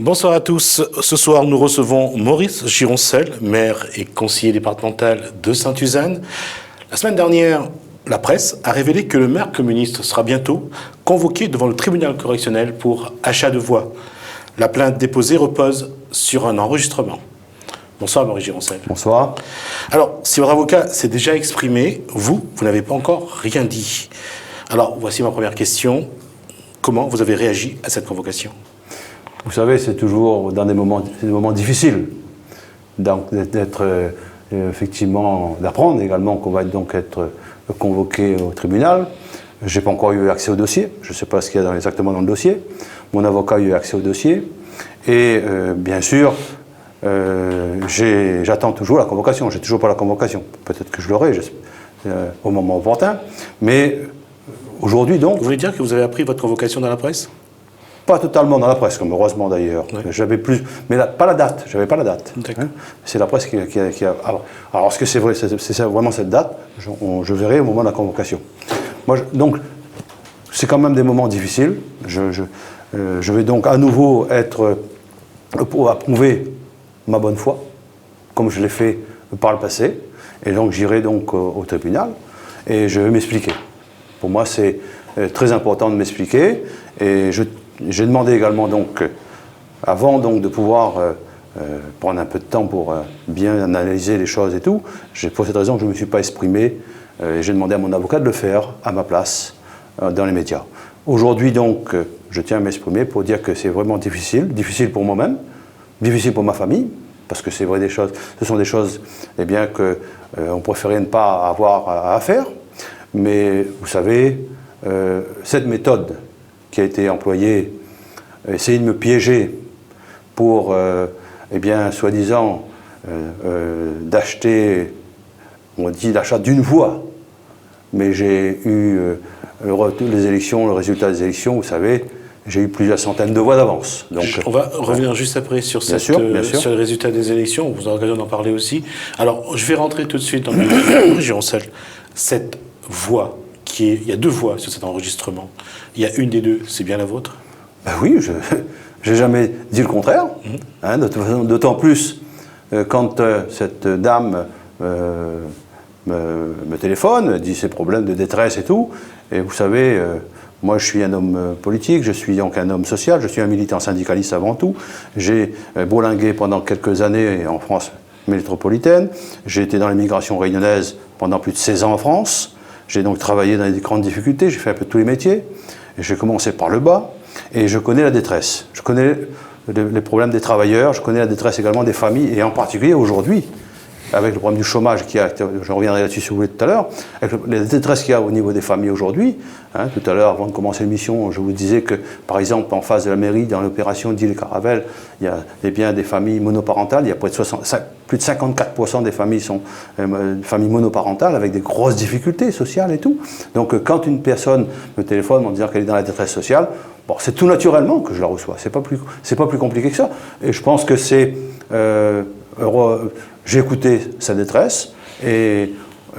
Bonsoir à tous. Ce soir, nous recevons Maurice Gironcel, maire et conseiller départemental de Sainte-Suzanne. La semaine dernière, la presse a révélé que le maire communiste sera bientôt convoqué devant le tribunal correctionnel pour achat de voix. La plainte déposée repose sur un enregistrement. Bonsoir Maurice Gironcel. Bonsoir. Alors, si votre avocat s'est déjà exprimé, vous n'avez pas encore rien dit. Alors, voici ma première question. Comment vous avez réagi à cette convocation ? Vous savez, c'est toujours dans des moments difficiles d'être effectivement, d'apprendre également qu'on va donc être convoqué au tribunal. Je n'ai pas encore eu accès au dossier, je ne sais pas ce qu'il y a exactement dans le dossier. Mon avocat a eu accès au dossier et bien sûr, j'attends toujours la convocation. Je n'ai toujours pas la convocation. Peut-être que je l'aurai au moment opportun, mais aujourd'hui donc... Vous voulez dire que vous avez appris votre convocation dans la presse ? Pas totalement dans la presse, comme heureusement d'ailleurs. Ouais. J'avais plus, mais pas la date. J'avais pas la date. Hein, c'est la presse qui a. Alors, est-ce que c'est vrai, c'est vraiment cette date ? Je verrai au moment de la convocation. Moi, donc, c'est quand même des moments difficiles. Je vais donc à nouveau approuver ma bonne foi, comme je l'ai fait par le passé, et donc j'irai donc au tribunal et je vais m'expliquer. Pour moi, c'est très important de m'expliquer et j'ai demandé également, donc, avant donc, de pouvoir prendre un peu de temps pour bien analyser les choses et tout, c'est pour cette raison que je ne me suis pas exprimé et j'ai demandé à mon avocat de le faire à ma place dans les médias. Aujourd'hui, donc, je tiens à m'exprimer pour dire que c'est vraiment difficile pour moi-même, difficile pour ma famille, parce que c'est vrai ce sont des choses eh bien, qu'on préférait ne pas avoir à faire, mais vous savez, cette méthode qui a été employé, essayer de me piéger pour, eh bien, soi-disant, d'acheter, on dit l'achat d'une voix, mais j'ai eu le résultat des élections, vous savez, j'ai eu plusieurs centaines de voix d'avance. On va revenir juste après sur sur le résultat des élections, vous aurez l'occasion d'en parler aussi. Alors, je vais rentrer tout de suite dans le Gironcel. Cette voix, il y a deux voix sur cet enregistrement. Il y a une des deux, c'est bien la vôtre ? Ben oui, je n'ai jamais dit le contraire. Hein, d'autant plus quand cette dame me téléphone, dit ses problèmes de détresse et tout. Et vous savez, moi je suis un homme politique, je suis donc un homme social, je suis un militant syndicaliste avant tout. J'ai bourlingué pendant quelques années en France métropolitaine. J'ai été dans l'immigration réunionnaise pendant plus de 16 ans en France. J'ai donc travaillé dans des grandes difficultés, j'ai fait un peu tous les métiers. J'ai commencé par le bas et je connais la détresse. Je connais les problèmes des travailleurs, je connais la détresse également des familles et en particulier aujourd'hui, avec le problème du chômage je reviendrai là-dessus si vous voulez tout à l'heure, avec la détresse qu'il y a au niveau des familles aujourd'hui. Hein, tout à l'heure, avant de commencer l'émission, je vous disais que, par exemple, en face de la mairie, dans l'opération d'Ille-et-Caravelle, il y a des familles monoparentales, il y a plus de 54% des familles sont familles monoparentales avec des grosses difficultés sociales et tout. Donc quand une personne me téléphone en disant qu'elle est dans la détresse sociale, bon, c'est tout naturellement que je la reçois, c'est pas plus compliqué que ça. Et je pense que c'est... j'ai écouté sa détresse et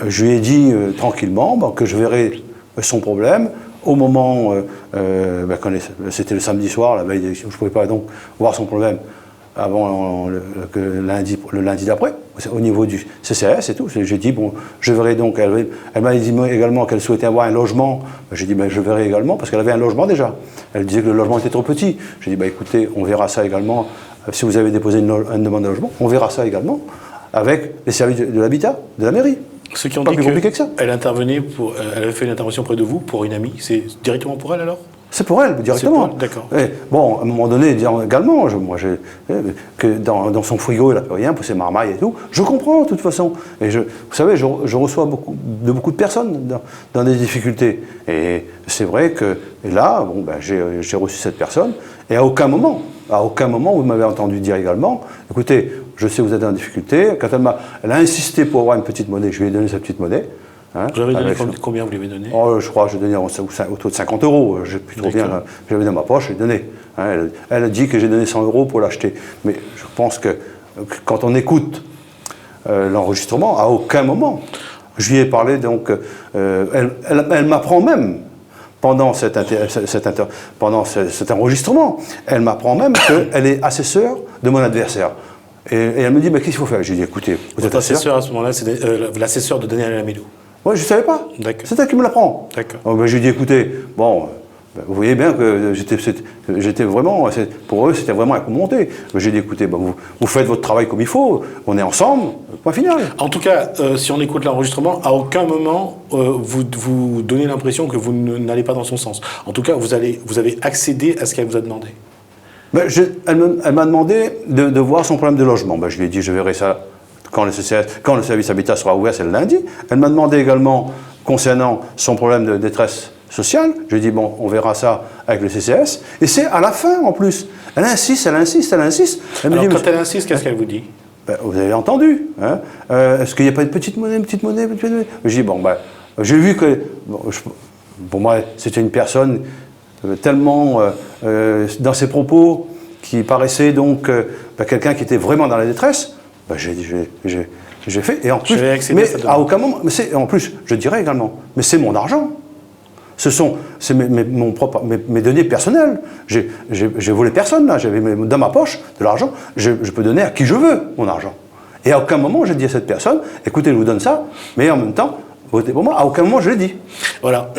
je lui ai dit tranquillement que je verrais son problème au moment, quand c'était le samedi soir, la veille d'élection, je ne pouvais pas donc voir son problème avant le lundi d'après, au niveau du CCAS et tout. J'ai dit, bon, je verrai donc, elle m'a dit également qu'elle souhaitait avoir un logement. J'ai dit, je verrai également, parce qu'elle avait un logement déjà. Elle disait que le logement était trop petit. J'ai dit, écoutez, on verra ça également. Si vous avez déposé une demande de logement, on verra ça également avec les services de l'habitat, de la mairie. Ceux qui ont dit qu'elle intervenait elle avait fait une intervention près de vous pour une amie, c'est directement pour elle alors ? C'est pour elle, directement. D'accord. Bon, à un moment donné, également, que dans son frigo, il n'a plus rien pour ses marmailles et tout. Je comprends, de toute façon. Et vous savez, je reçois beaucoup de personnes dans des difficultés. Et c'est vrai que là, j'ai reçu cette personne, et à aucun moment, vous m'avez entendu dire également, écoutez, je sais que vous êtes en difficulté. Quand elle a insisté pour avoir une petite monnaie, je lui ai donné sa petite monnaie. Hein, vous avez donné combien vous lui avez donné ? Je crois que je donnais autour de 50 €. Je sais plus trop bien. J'avais dans ma poche, j'ai donné. Hein, elle a dit que j'ai donné 100 € pour l'acheter. Mais je pense que quand on écoute l'enregistrement, à aucun moment, je lui ai parlé. Donc, elle m'apprend même pendant pendant cet enregistrement, elle m'apprend même qu'elle est assesseure de mon adversaire. Et elle me dit, mais qu'est-ce qu'il faut faire? J'ai dit, écoutez, vous êtes assesseur à ce moment-là, c'est l'assesseur de Daniel Alamilou. Oui, je ne savais pas. C'est elle qui me l'apprend. D'accord. Ben, j'ai dit, écoutez, bon, vous voyez bien que j'étais vraiment, pour eux, c'était vraiment un coup monté. J'ai dit, écoutez, ben, vous faites votre travail comme il faut, on est ensemble, point final. En tout cas, si on écoute l'enregistrement, à aucun moment vous donnez l'impression que vous n'allez pas dans son sens. En tout cas, vous avez accédé à ce qu'elle vous a demandé. Ben, elle m'a demandé de voir son problème de logement. Ben, je lui ai dit, je verrai ça quand le service habitat sera ouvert, c'est le lundi. Elle m'a demandé également, concernant son problème de détresse sociale, je lui ai dit, bon, on verra ça avec le CCS. Et c'est à la fin, en plus. Elle insiste. Elle me dit, quand elle insiste, qu'est-ce qu'elle vous dit? Ben, vous avez entendu. Hein, est-ce qu'il n'y a pas une petite monnaie? Je dis, bon, ben, j'ai vu que, bon, pour moi, c'était une personne tellement, dans ses propos, qui paraissait donc quelqu'un qui était vraiment dans la détresse. Ben, j'ai fait. Et en plus, mais à aucun moment, en plus, je dirais également, mais c'est mon argent. C'est mes données personnelles. J'ai volé personne, là. J'avais dans ma poche de l'argent. Je peux donner à qui je veux mon argent. Et à aucun moment, j'ai dit à cette personne, écoutez, je vous donne ça, mais en même temps, votez pour moi. À aucun moment, je l'ai dit. Voilà.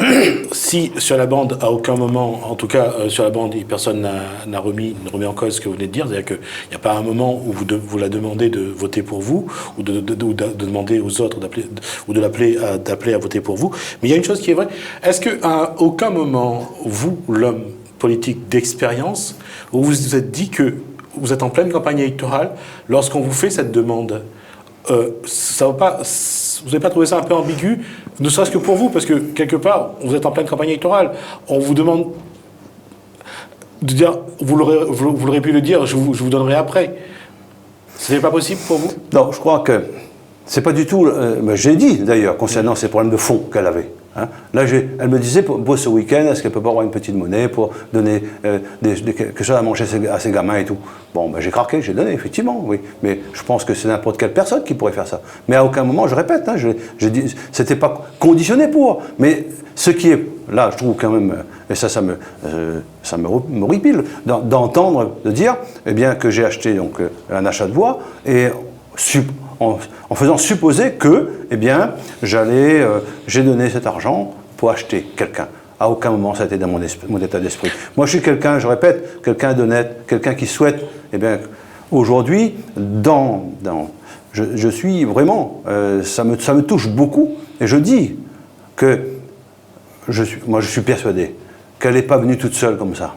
Si sur la bande, à aucun moment, en tout cas sur la bande, personne ne remis en cause ce que vous venez de dire, c'est-à-dire qu'il n'y a pas un moment où vous la demandez de voter pour vous, ou de demander aux autres d'appeler, ou de d'appeler à voter pour vous. Mais il y a une chose qui est vraie. Est-ce qu'à aucun moment, vous, l'homme politique d'expérience, vous vous êtes dit que vous êtes en pleine campagne électorale, lorsqu'on vous fait cette demande, ça va pas... Vous n'avez pas trouvé ça un peu ambigu, ne serait-ce que pour vous, parce que quelque part, vous êtes en pleine campagne électorale. On vous demande de dire, vous l'aurez pu le dire, je vous donnerai après. Ce n'est pas possible pour vous? Non, je crois que c'est pas du tout. J'ai dit d'ailleurs concernant ces problèmes de fond qu'elle avait. Hein. Là, elle me disait pour ce week-end, est-ce qu'elle peut pas avoir une petite monnaie pour donner quelque chose à manger à ses gamins et tout. Bon, ben, j'ai craqué, j'ai donné, effectivement, oui. Mais je pense que c'est n'importe quelle personne qui pourrait faire ça. Mais à aucun moment, je répète, hein, c'était pas conditionné pour. Mais ce qui est, là, je trouve quand même, et ça m'horripile, d'entendre, de dire, eh bien, que j'ai acheté donc un achat de voix et en faisant supposer que, eh bien, j'ai donné cet argent pour acheter quelqu'un. À aucun moment ça a été dans mon état d'esprit. Moi, je suis quelqu'un, je répète, quelqu'un d'honnête, quelqu'un qui souhaite, eh bien, aujourd'hui, je suis vraiment, ça me touche beaucoup, et je dis que je suis persuadé qu'elle n'est pas venue toute seule comme ça.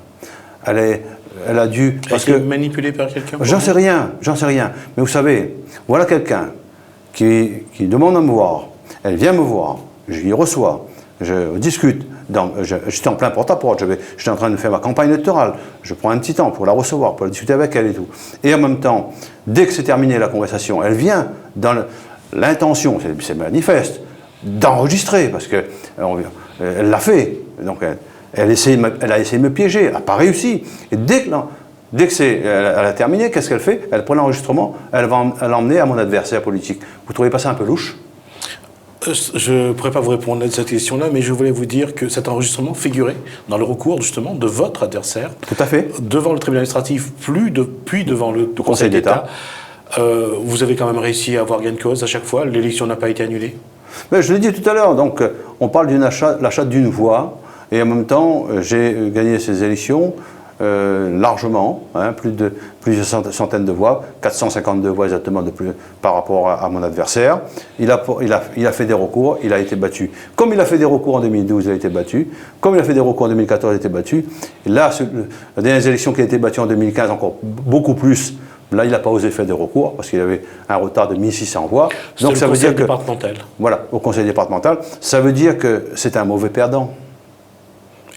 Elle a dû... Parce que manipulée par quelqu'un? J'en sais rien. Mais vous savez, voilà quelqu'un qui demande à me voir. Elle vient me voir, je lui reçois, je discute. J'étais en plein porte-à-porte, j'étais en train de faire ma campagne électorale. Je prends un petit temps pour la recevoir, pour la discuter avec elle et tout. Et en même temps, dès que c'est terminé la conversation, elle vient dans l'intention, c'est manifeste, d'enregistrer, parce qu'elle l'a fait. Donc elle a essayé de me piéger, elle n'a pas réussi. Et dès que elle a terminé, qu'est-ce qu'elle fait? Elle prend l'enregistrement, elle va l'emmener à mon adversaire politique. Vous ne trouvez pas ça un peu louche? Je ne pourrais pas vous répondre à cette question-là, mais je voulais vous dire que cet enregistrement figurait dans le recours, justement, de votre adversaire. Tout à fait. Devant le tribunal administratif, puis devant le Conseil d'État. Vous avez quand même réussi à avoir gain de cause à chaque fois. L'élection n'a pas été annulée. Mais je l'ai dit tout à l'heure. Donc, on parle l'achat d'une voix. Et en même temps, j'ai gagné ces élections largement, hein, plusieurs centaines de voix, 452 voix exactement par rapport à mon adversaire. Il a fait des recours, il a été battu. Comme il a fait des recours en 2012, il a été battu. Comme il a fait des recours en 2014, il a été battu. Et là, la dernière élection qui a été battue en 2015, encore beaucoup plus. Là, il n'a pas osé faire des recours parce qu'il avait un retard de 1600 voix. Donc ça veut dire départemental. Voilà, au conseil départemental. Ça veut dire que c'est un mauvais perdant.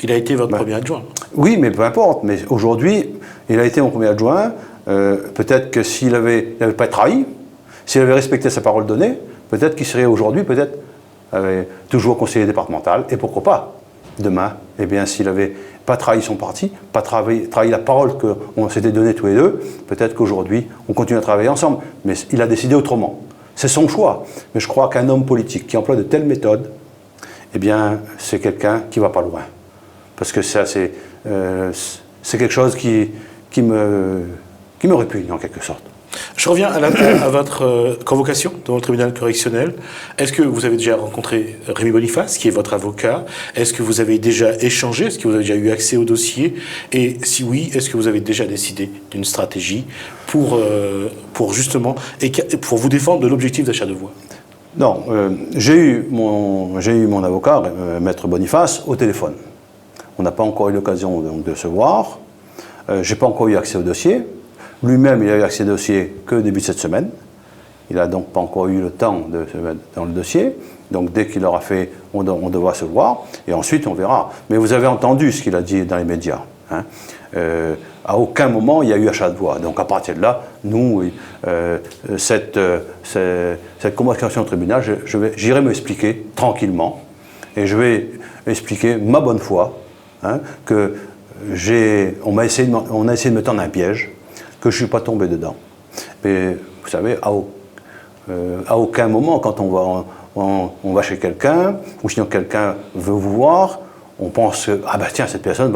Il a été votre premier adjoint. Oui, mais peu importe. Mais aujourd'hui, il a été mon premier adjoint. Peut-être que s'il n'avait pas trahi, s'il avait respecté sa parole donnée, peut-être qu'il serait aujourd'hui, toujours conseiller départemental. Et pourquoi pas, demain, eh bien, s'il n'avait pas trahi son parti, pas trahi la parole qu'on s'était donnée tous les deux, peut-être qu'aujourd'hui, on continue à travailler ensemble. Mais il a décidé autrement. C'est son choix. Mais je crois qu'un homme politique qui emploie de telles méthodes, eh bien, c'est quelqu'un qui ne va pas loin. Parce que ça, c'est quelque chose qui me répugne en quelque sorte. Je reviens à votre convocation devant le tribunal correctionnel. Est-ce que vous avez déjà rencontré Rémi Boniface, qui est votre avocat? Est-ce que vous avez déjà échangé? Est-ce que vous avez déjà eu accès au dossier? Et si oui, est-ce que vous avez déjà décidé d'une stratégie pour justement, pour vous défendre de l'objectif d'achat de voix? Non, j'ai eu mon avocat, Maître Boniface, au téléphone. On n'a pas encore eu l'occasion de se voir. Je n'ai pas encore eu accès au dossier. Lui-même, il a eu accès au dossier que début de cette semaine. Il n'a donc pas encore eu le temps de se mettre dans le dossier. Donc dès qu'il l'aura fait, on devra se voir. Et ensuite, on verra. Mais vous avez entendu ce qu'il a dit dans les médias. Hein. À aucun moment, il y a eu achat de voix. Donc à partir de là, nous, cette convocation au tribunal, j'irai m'expliquer tranquillement. Et je vais expliquer ma bonne foi, hein, que on a essayé de me tendre un piège, que je ne suis pas tombé dedans. Mais vous savez, à aucun moment, quand on va chez quelqu'un, ou sinon quelqu'un veut vous voir, on pense que, ah ben tiens, cette personne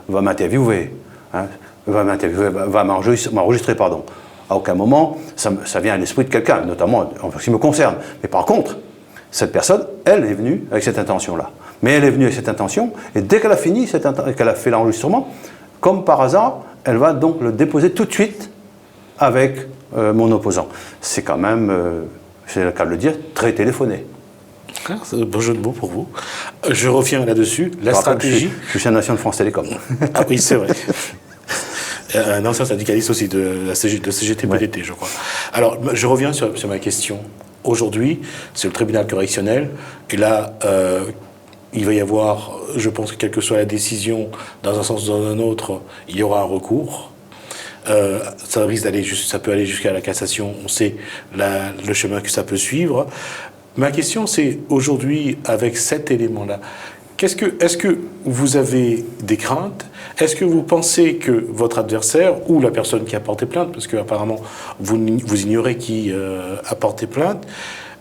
va m'interviewer, hein, va m'enregistrer, pardon. À aucun moment, ça vient à l'esprit de quelqu'un, notamment en ce qui me concerne. Mais par contre, cette personne, elle est venue avec cette intention-là. Mais elle est venue avec cette intention, et dès qu'elle a fini, qu'elle a fait l'enregistrement, comme par hasard, elle va donc le déposer tout de suite avec mon opposant. C'est quand même, c'est le cas de le dire, très téléphoné. Ah, c'est un beau jeu de mots pour vous. Je reviens là-dessus. La stratégie. Je suis un ancien de France Télécom. Ah oui, c'est vrai. Un ancien syndicaliste aussi de CGT-PDT, ouais. Je crois. Alors, je reviens sur ma question. Aujourd'hui, c'est le tribunal correctionnel, et là, il va y avoir, je pense que quelle que soit la décision, dans un sens ou dans un autre, il y aura un recours. Ça risque ça peut aller jusqu'à la cassation. On sait le chemin que ça peut suivre. Ma question, c'est aujourd'hui, avec cet élément-là, est-ce que vous avez des craintes? Est-ce que vous pensez que votre adversaire ou la personne qui a porté plainte, parce qu'apparemment vous ignorez qui a porté plainte,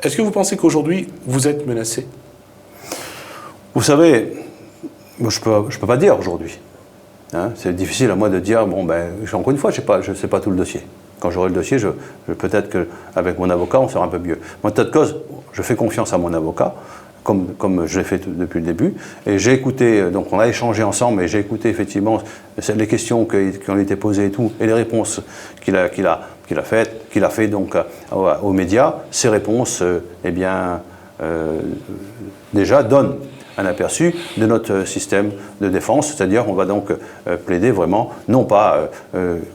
est-ce que vous pensez qu'aujourd'hui vous êtes menacé? Vous savez, moi, je peux pas dire aujourd'hui. Hein, c'est difficile à moi de dire, bon, ben, encore une fois, je ne sais pas tout le dossier. Quand j'aurai le dossier, peut-être qu'avec mon avocat, on sera un peu mieux. En tas de cause, je fais confiance à mon avocat, comme je l'ai fait depuis le début. Et j'ai écouté, donc on a échangé ensemble, et j'ai écouté effectivement les questions qui ont été posées et tout, et les réponses qu'il a fait donc aux médias. Ces réponses, déjà donnent un aperçu de notre système de défense, c'est-à-dire on va donc plaider vraiment, non pas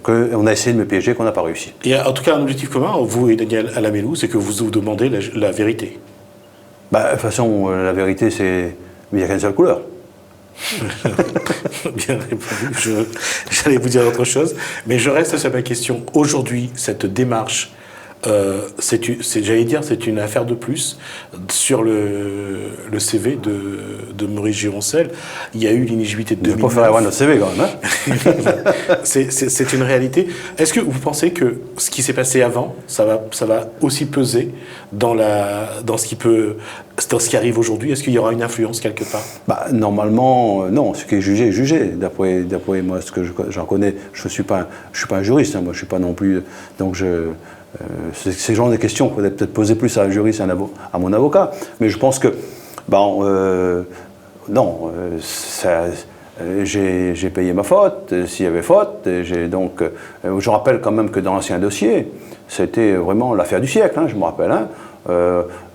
qu'on a essayé de me piéger, qu'on n'a pas réussi. Il y a en tout cas un objectif commun, vous et Daniel Alamélou, c'est que vous demandez la vérité. Bah, de toute façon, la vérité, il n'y a qu'une seule couleur. Bien répondu, j'allais vous dire autre chose, mais je reste sur ma question. Aujourd'hui, cette démarche, j'allais dire, c'est une affaire de plus sur le CV de Maurice Gironcel. Il y a eu l'inéligibilité de 2009. Il faut faire avoir notre CV quand même. Hein. C'est une réalité. Est-ce que vous pensez que ce qui s'est passé avant, ça va aussi peser dans ce qui arrive aujourd'hui? Est-ce qu'il y aura une influence quelque part? Bah, normalement, non. Ce qui est jugé est jugé. D'après moi, ce que j'en connais, je suis pas un juriste. Hein, moi, je suis pas non plus. Donc c'est le genre de questions qu'il faudrait peut-être poser plus à un juriste, à mon avocat. Mais je pense que, j'ai payé ma faute, s'il y avait faute. Je rappelle quand même que dans l'ancien dossier, c'était vraiment l'affaire du siècle, hein, je me rappelle. Hein.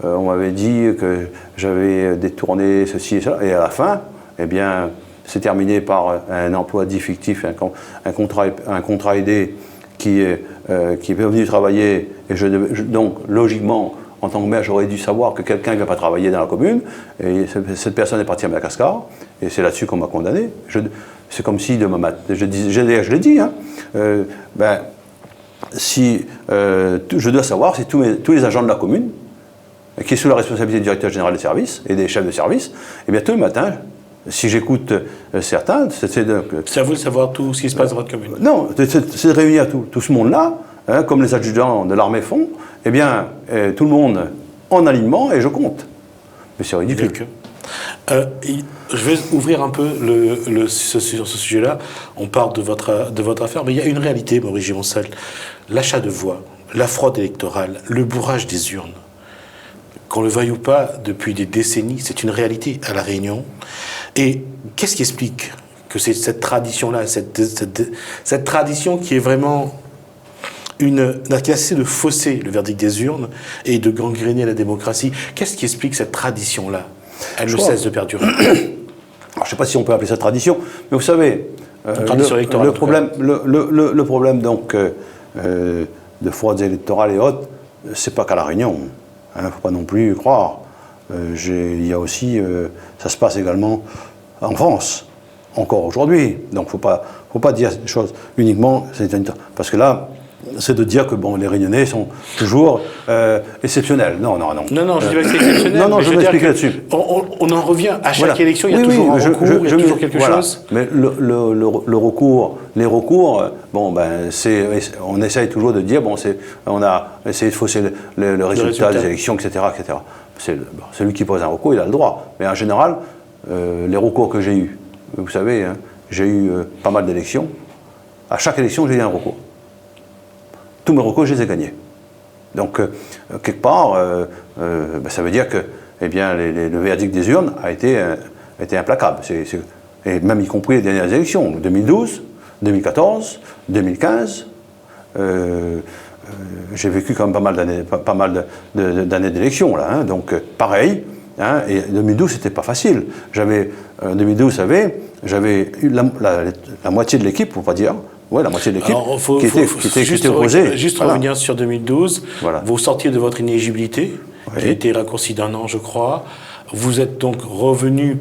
On m'avait dit que j'avais détourné ceci et cela, et à la fin, eh bien, c'est terminé par un emploi dit fictif, un contrat aidé qui est venu travailler, et donc logiquement, en tant que maire, j'aurais dû savoir que quelqu'un ne vient pas travailler dans la commune, et cette personne est partie à Madagascar, et c'est là-dessus qu'on m'a condamné. C'est comme si demain matin, je l'ai dit, hein, je dois savoir si tous les agents de la commune, qui est sous la responsabilité du directeur général des services et des chefs de service, eh bien tous les matins, si j'écoute certains, c'est à vous de savoir tout ce qui se passe dans votre commune. Non, c'est de réunir tout ce monde-là, hein, comme les adjudants de l'armée font, eh bien, tout le monde en alignement, et je compte. Mais c'est ridicule. Je vais ouvrir un peu sur ce sujet-là. On parle de votre affaire, mais il y a une réalité, Maurice Gironcel. L'achat de voix, la fraude électorale, le bourrage des urnes. Qu'on le veuille ou pas, depuis des décennies, c'est une réalité à La Réunion. Et qu'est-ce qui explique que c'est cette tradition-là, cette tradition qui est vraiment qui a cessé de fausser le verdict des urnes et de gangréner la démocratie? Qu'est-ce qui explique cette tradition-là? Elle ne cesse de perdurer. Alors, je ne sais pas si on peut appeler ça tradition, mais vous savez, le problème donc de fraudes électorales et autres, c'est pas qu'à La Réunion. Il ne faut pas non plus croire. Il y a aussi, ça se passe également en France, encore aujourd'hui. Donc il ne faut pas dire des choses uniquement, parce que là, c'est de dire que bon, les Réunionnais sont toujours exceptionnels. Non, je ne dis pas que c'est exceptionnel. Je vais expliquer là-dessus. On en revient à chaque élection, il y a toujours un recours, il y a toujours quelque chose. Mais le recours, les recours, bon, ben, on essaye toujours de dire, bon, on a essayé de fausser le résultat des élections, etc., etc. Celui qui pose un recours, il a le droit. Mais en général, les recours que j'ai eus, vous savez, hein, j'ai eu pas mal d'élections. À chaque élection, j'ai eu un recours. Tous mes recours, je les ai gagnés. Donc, quelque part, ça veut dire que eh bien, le verdict des urnes a été implacable. Et même y compris les dernières élections, 2012, 2014, 2015. J'ai vécu quand même pas mal d'années d'élections, là. Hein, donc, pareil. Hein, et 2012, c'était pas facile. En 2012, vous savez, j'avais eu la moitié de l'équipe, pour pas dire. Oui, la moitié de l'équipe qui était opposée. Juste revenir sur 2012, vous sortiez de votre inéligibilité, qui a été raccourcie d'1 an, je crois. Vous êtes donc revenu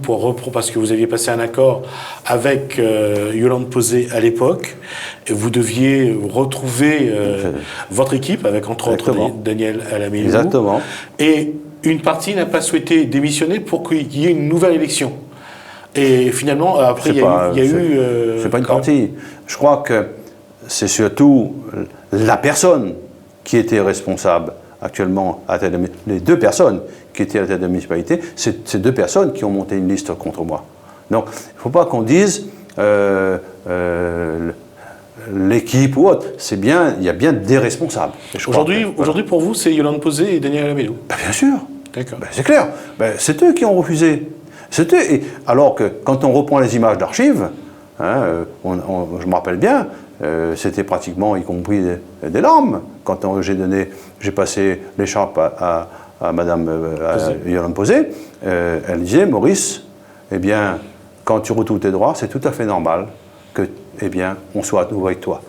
parce que vous aviez passé un accord avec Yolande Posé à l'époque. Et vous deviez retrouver votre équipe, avec entre autres Daniel Alamilou. Exactement. Et une partie n'a pas souhaité démissionner pour qu'il y ait une nouvelle élection. Et finalement, après, il y a eu... c'est pas une partie. Je crois que c'est surtout la personne qui était responsable actuellement à la tête de... Les deux personnes qui étaient à la tête de la municipalité, c'est ces deux personnes qui ont monté une liste contre moi. Donc, il ne faut pas qu'on dise l'équipe ou autre. C'est bien, il y a bien des responsables. Aujourd'hui, pour vous, c'est Yolande Posé et Daniel Alamilou? Bien sûr. D'accord. C'est clair. C'est eux qui ont refusé. Alors que quand on reprend les images d'archives, hein, je me rappelle bien, c'était pratiquement, y compris des larmes, quand j'ai passé l'écharpe à Madame Yolande Posé, elle disait, Maurice, eh bien, quand tu retrouves tes droits, c'est tout à fait normal que, eh bien, on soit à nouveau avec toi.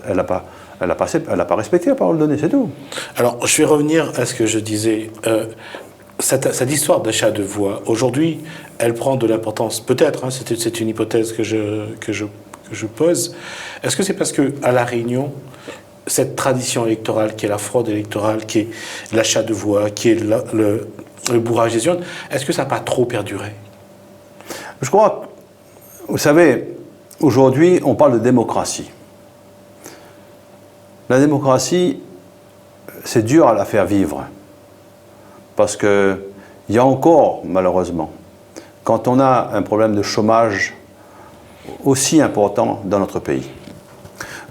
Elle n'a pas respecté la parole donnée, c'est tout. Alors, je vais revenir à ce que je disais. Cette histoire d'achat de voix, aujourd'hui, elle prend de l'importance. Peut-être, hein, c'est une hypothèse que je pose. Est-ce que c'est parce qu'à La Réunion, cette tradition électorale, qui est la fraude électorale, qui est l'achat de voix, qui est le bourrage des urnes, est-ce que ça n'a pas trop perduré? Je crois, vous savez, aujourd'hui, on parle de démocratie. La démocratie, c'est dur à la faire vivre. Parce qu'il y a encore, malheureusement, quand on a un problème de chômage aussi important dans notre pays,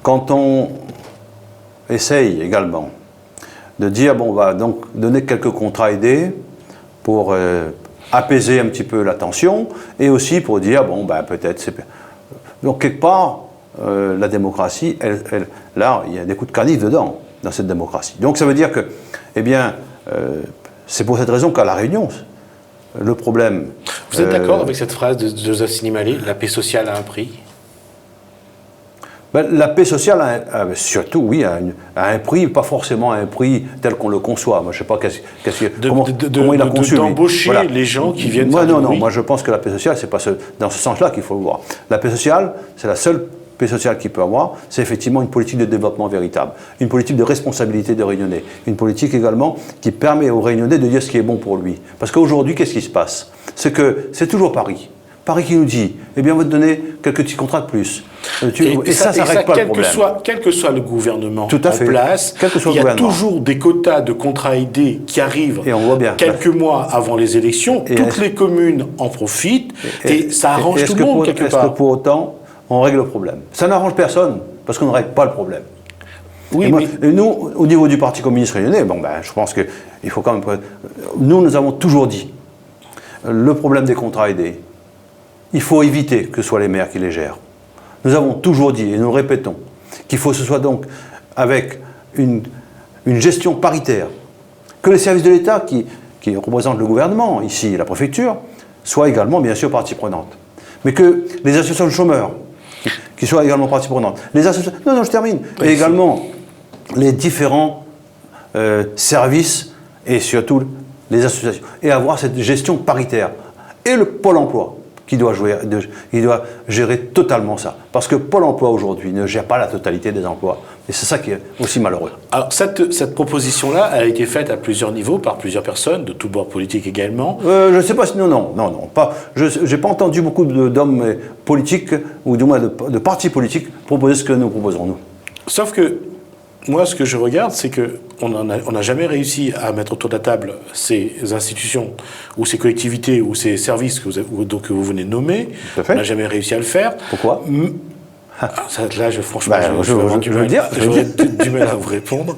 quand on essaye également de dire, bon, on va donc donner quelques contrats aidés pour apaiser un petit peu la tension, et aussi pour dire, bon, ben, peut-être c'est... Donc, quelque part, la démocratie, là, il y a des coups de canif dedans, dans cette démocratie. Donc, ça veut dire que, eh bien... c'est pour cette raison qu'à La Réunion, le problème... Vous êtes d'accord avec cette phrase de Joseph Sinimalé, la paix sociale a un prix? La paix sociale, surtout, oui, a un prix, pas forcément un prix tel qu'on le conçoit. Moi, je ne sais pas comment il a conçu. D'embaucher les gens qui viennent... Moi, je pense que la paix sociale, c'est pas dans ce sens-là qu'il faut le voir. La paix sociale, c'est la seule paix sociale qu'il peut avoir, c'est effectivement une politique de développement véritable, une politique de responsabilité des Réunionnais, une politique également qui permet aux Réunionnais de dire ce qui est bon pour lui. Parce qu'aujourd'hui, qu'est-ce qui se passe? C'est que c'est toujours Paris. Paris qui nous dit, eh bien, on va te donner quelques petits contrats de plus. Et ça règle pas le problème. Quel que soit le gouvernement Tout à fait. en place, il y a toujours des quotas de contrats aidés qui arrivent et on voit bien, quelques mois avant les élections. Toutes les communes en profitent et ça arrange tout le monde quelque part. Est-ce que pour autant, on règle le problème? Ça n'arrange personne parce qu'on ne règle pas le problème. Oui, et nous, au niveau du Parti communiste réunionnais, je pense qu'il faut quand même... Nous avons toujours dit, le problème des contrats aidés, il faut éviter que ce soit les maires qui les gèrent. Nous avons toujours dit, et nous le répétons, qu'il faut que ce soit donc avec une gestion paritaire, que les services de l'État qui représentent le gouvernement, ici la préfecture, soient également bien sûr partie prenante. Mais que les associations de chômeurs, qui soient également partie prenante. Les associations... Non, je termine. Et également les différents services et surtout les associations. Et avoir cette gestion paritaire. Et le Pôle emploi qui doit gérer totalement ça. Parce que Pôle emploi aujourd'hui ne gère pas la totalité des emplois. Et c'est ça qui est aussi malheureux. Alors cette proposition-là, elle a été faite à plusieurs niveaux, par plusieurs personnes, de tous bords politiques également. Je ne sais pas si... Non, pas. Je n'ai pas entendu beaucoup d'hommes politiques, ou du moins de partis politiques, proposer ce que nous proposons, nous. Sauf que, moi, ce que je regarde, c'est qu'on n'a jamais réussi à mettre autour de la table ces institutions, ou ces collectivités, ou ces services que vous venez de nommer. On n'a jamais réussi à le faire. Pourquoi ? Là, franchement, j'aurais du mal à vous répondre.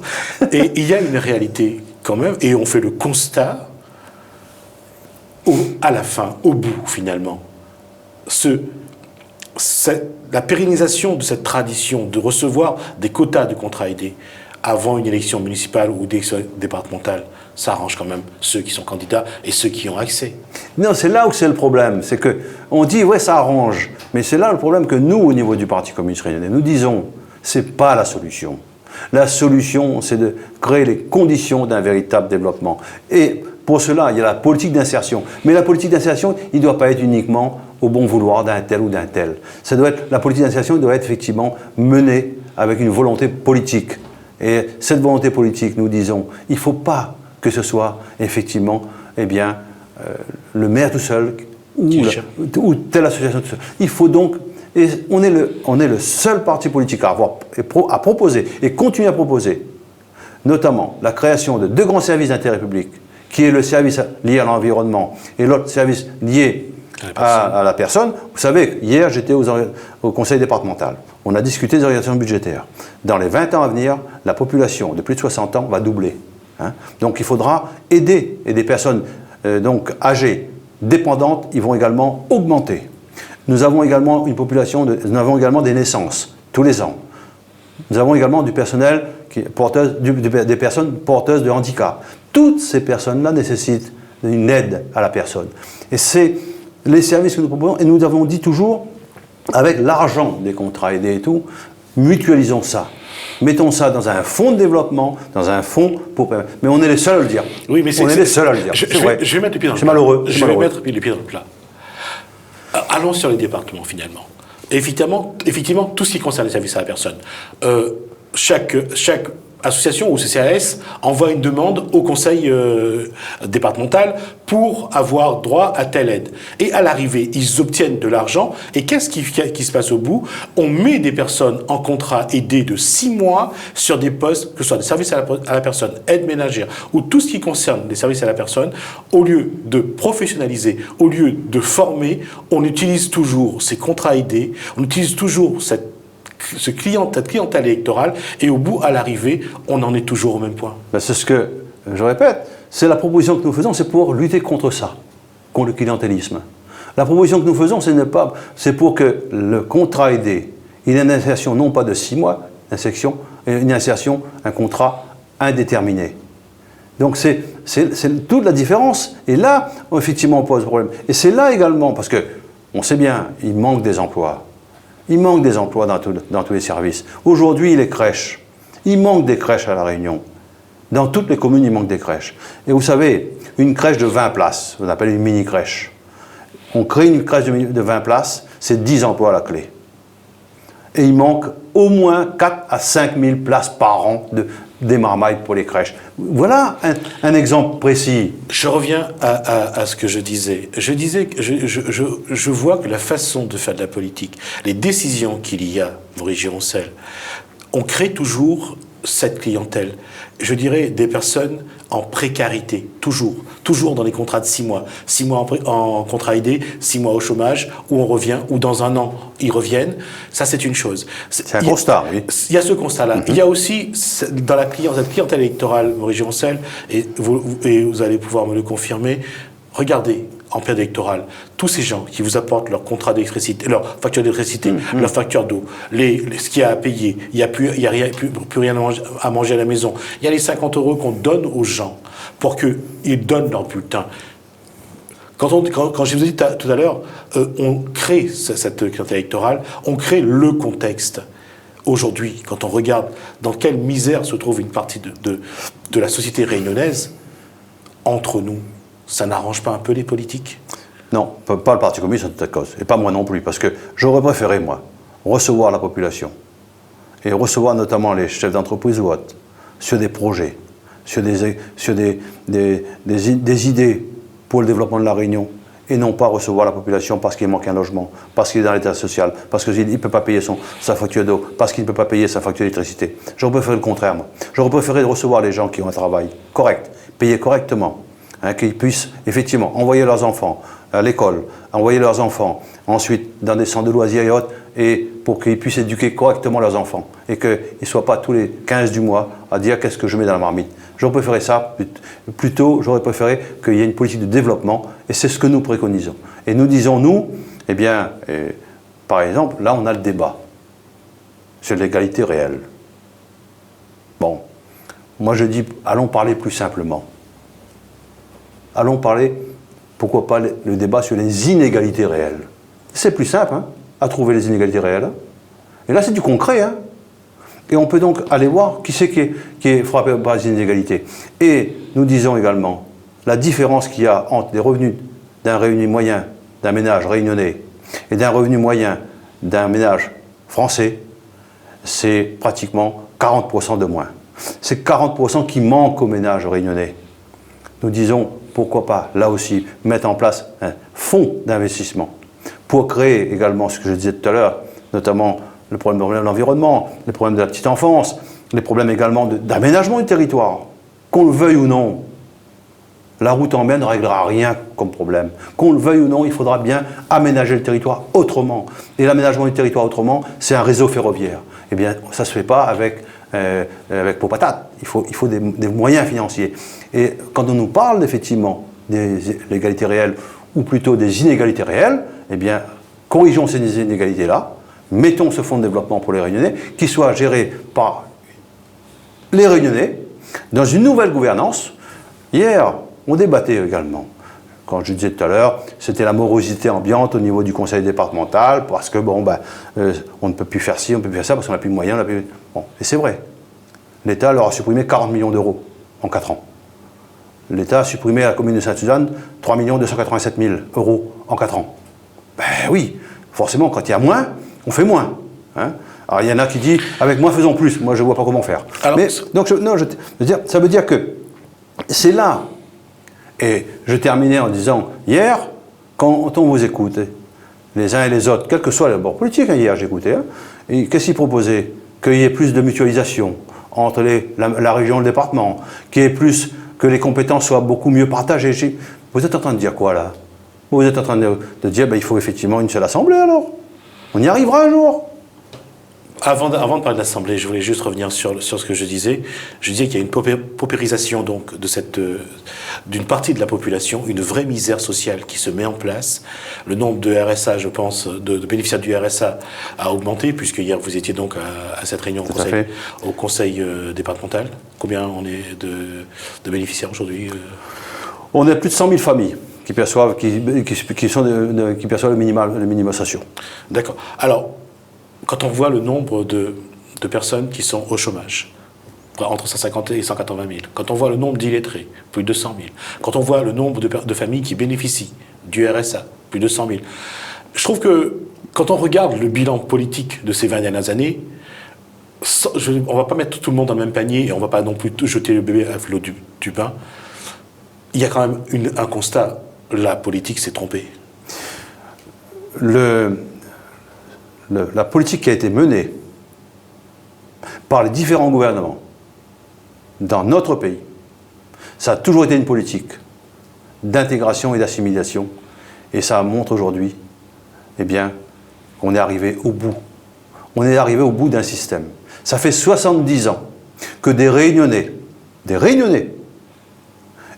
Et il y a une réalité quand même, et on fait le constat, à la fin, au bout finalement, la pérennisation de cette tradition de recevoir des quotas de contrats aidés avant une élection municipale ou départementale, ça arrange quand même ceux qui sont candidats et ceux qui ont accès. Non, c'est là où c'est le problème. C'est qu'on dit, ouais, ça arrange. Mais c'est là le problème que nous, au niveau du Parti communiste réunionnais, nous disons, c'est pas la solution. La solution, c'est de créer les conditions d'un véritable développement. Et pour cela, il y a la politique d'insertion. Mais la politique d'insertion, il ne doit pas être uniquement au bon vouloir d'un tel ou d'un tel. La politique d'insertion doit être effectivement menée avec une volonté politique. Et cette volonté politique, nous disons, il ne faut pas que ce soit effectivement, le maire tout seul ou telle association tout seul. Il faut donc, et on est le seul parti politique à proposer et continuer à proposer, notamment la création de 2 grands services d'intérêt public, qui est le service lié à l'environnement et l'autre service lié à la personne. Vous savez, hier, j'étais au conseil départemental. On a discuté des orientations budgétaires. Dans les 20 ans à venir, la population de plus de 60 ans va doubler. Donc il faudra aider. Et des personnes âgées, dépendantes, ils vont également augmenter. Nous avons également une population, nous avons également des naissances tous les ans. Nous avons également du personnel des personnes porteuses de handicap. Toutes ces personnes-là nécessitent une aide à la personne. Et c'est les services que nous proposons. Et nous avons dit toujours, avec l'argent des contrats aidés et tout, mutualisons ça. Mettons ça dans un fonds de développement, dans un fonds pour... Mais on est les seuls à le dire. Oui, mais on est les seuls à le dire. Je vais mettre les pieds dans le plat. C'est malheureux. Je vais mettre les pieds dans le plat. Allons sur les départements, finalement. Effectivement, tout ce qui concerne les services à la personne. Chaque association ou CCAS envoie une demande au conseil départemental pour avoir droit à telle aide. Et à l'arrivée, ils obtiennent de l'argent. Et qu'est-ce qui se passe au bout? On met des personnes en contrat aidé de 6 mois sur des postes, que ce soit des services à la personne, aide ménagère, ou tout ce qui concerne les services à la personne. Au lieu de professionnaliser, au lieu de former, on utilise toujours ces contrats aidés, on utilise toujours cette clientèle électorale, et au bout, à l'arrivée, on en est toujours au même point. C'est ce que je répète, c'est la proposition que nous faisons, c'est pour lutter contre ça, contre le clientélisme. La proposition que nous faisons, c'est pour que le contrat aidé, il ait une insertion non pas de 6 mois, une insertion, un contrat indéterminé. Donc c'est toute la différence. Et là, effectivement, on pose problème. Et c'est là également, parce que on sait bien, il manque des emplois. Il manque des emplois dans tous les services. Aujourd'hui, les crèches. Il manque des crèches à La Réunion. Dans toutes les communes, il manque des crèches. Et vous savez, une crèche de 20 places, on appelle une mini-crèche. On crée une crèche de 20 places, c'est 10 emplois à la clé. Et il manque au moins 4 à 5 000 places par an des marmailles pour les crèches. Voilà un exemple précis. Je reviens à ce que je disais. Je disais que je vois que la façon de faire de la politique, les décisions qu'il y a, Maurice Gironcel, on crée toujours cette clientèle. Je dirais des personnes en précarité, toujours dans les contrats de 6 mois. 6 mois en contrat aidé, 6 mois au chômage, où on revient, ou dans un an, ils reviennent. Ça, c'est une chose. C'est un constat, oui. Il y a ce constat-là. Il y a aussi, dans cette clientèle électorale, Maurice Gironcel, et vous allez pouvoir me le confirmer, regardez, en période électorale, tous ces gens qui vous apportent leur contrat d'électricité, leur facture d'électricité, leur facture d'eau, ce qu'il y a à payer, il n'y a plus rien à manger à la maison. Il y a les 50 € qu'on donne aux gens pour qu'ils donnent leur bulletin. Quand je vous ai dit tout à l'heure, on crée cette clientèle électorale, on crée le contexte. Aujourd'hui, quand on regarde dans quelle misère se trouve une partie de la société réunionnaise, entre nous, ça n'arrange pas un peu les politiques? Non, pas le Parti communiste en toute cause, et pas moi non plus, parce que j'aurais préféré, moi, recevoir la population, et recevoir notamment les chefs d'entreprise ou autres, sur des projets, sur des idées pour le développement de la Réunion, et non pas recevoir la population parce qu'il manque un logement, parce qu'il est dans l'état social, parce qu'il ne peut pas payer sa facture d'eau, parce qu'il ne peut pas payer sa facture d'électricité. J'aurais préféré le contraire, moi. J'aurais préféré recevoir les gens qui ont un travail correct, payé correctement, qu'ils puissent effectivement envoyer leurs enfants à l'école, envoyer leurs enfants ensuite dans des centres de loisirs et autres, et pour qu'ils puissent éduquer correctement leurs enfants, et qu'ils ne soient pas tous les 15 du mois à dire qu'est-ce que je mets dans la marmite. J'aurais préféré ça, plutôt j'aurais préféré qu'il y ait une politique de développement, et c'est ce que nous préconisons. Et nous disons, nous, eh bien, par exemple, là on a le débat sur l'égalité réelle. Bon, moi je dis, allons parler plus simplement. Allons parler, pourquoi pas, le débat sur les inégalités réelles. C'est plus simple, hein, à trouver les inégalités réelles. Et là, c'est du concret. Hein. Et on peut donc aller voir qui c'est qui est frappé par les inégalités. Et nous disons également la différence qu'il y a entre les revenus d'un revenu moyen d'un ménage réunionnais et d'un revenu moyen d'un ménage français, c'est pratiquement 40% de moins. C'est 40% qui manquent au ménage réunionnais. Nous disons, pourquoi pas, là aussi, mettre en place un fonds d'investissement pour créer également ce que je disais tout à l'heure, notamment le problème de l'environnement, les problèmes de la petite enfance, les problèmes également d'aménagement du territoire. Qu'on le veuille ou non, la route en mer ne réglera rien comme problème. Qu'on le veuille ou non, il faudra bien aménager le territoire autrement. Et l'aménagement du territoire autrement, c'est un réseau ferroviaire. Eh bien, ça ne se fait pas avec peau patate. Il faut des moyens financiers. Et quand on nous parle effectivement des égalités réelles, ou plutôt des inégalités réelles, eh bien, corrigeons ces inégalités-là, mettons ce fonds de développement pour les Réunionnais, qui soit géré par les Réunionnais, dans une nouvelle gouvernance. Hier, on débattait également. Quand je disais tout à l'heure, c'était la morosité ambiante au niveau du conseil départemental, parce que, bon, on ne peut plus faire ci, on ne peut plus faire ça, parce qu'on n'a plus de moyens. Bon, et c'est vrai. L'État leur a supprimé 40 millions d'euros en 4 ans. L'État a supprimé à la commune de Sainte-Suzanne 3 287 000 euros en 4 ans. Ben oui, forcément, quand il y a moins, on fait moins. Hein. Alors il y en a qui disent, avec moins faisons plus. Moi, je ne vois pas comment faire. Alors, mais, donc, ça veut dire que c'est là. Et je terminais en disant, hier, quand on vous écoute, les uns et les autres, quel que soit le bord politique, hein, hier j'écoutais, hein, et qu'est-ce qu'ils proposaient? Qu'il y ait plus de mutualisation entre la région et le département, qu'il y ait plus, que les compétences soient beaucoup mieux partagées. Vous êtes en train de dire quoi là? Vous êtes en train de dire, il faut effectivement une seule assemblée alors? On y arrivera un jour? Avant de parler de l'Assemblée, je voulais juste revenir sur ce que je disais. Je disais qu'il y a une paupérisation donc d'une partie de la population, une vraie misère sociale qui se met en place. Le nombre de RSA, je pense, de bénéficiaires du RSA a augmenté, puisque hier vous étiez donc à cette réunion au conseil départemental. Combien on est de bénéficiaires aujourd'hui? On est à plus de 100 000 familles qui perçoivent le minimum social. D'accord. Alors, quand on voit le nombre de personnes qui sont au chômage, entre 150 et 180 000, quand on voit le nombre d'illettrés, plus de 200 000, quand on voit le nombre de familles qui bénéficient du RSA, plus de 100 000, je trouve que quand on regarde le bilan politique de ces 20 dernières années, On ne va pas mettre tout le monde dans le même panier et on ne va pas non plus jeter le bébé avec l'eau du bain. Il y a quand même un constat. La politique s'est trompée. La politique qui a été menée par les différents gouvernements dans notre pays, ça a toujours été une politique d'intégration et d'assimilation. Et ça montre aujourd'hui, eh bien, qu'on est arrivé au bout. On est arrivé au bout d'un système. Ça fait 70 ans que des Réunionnais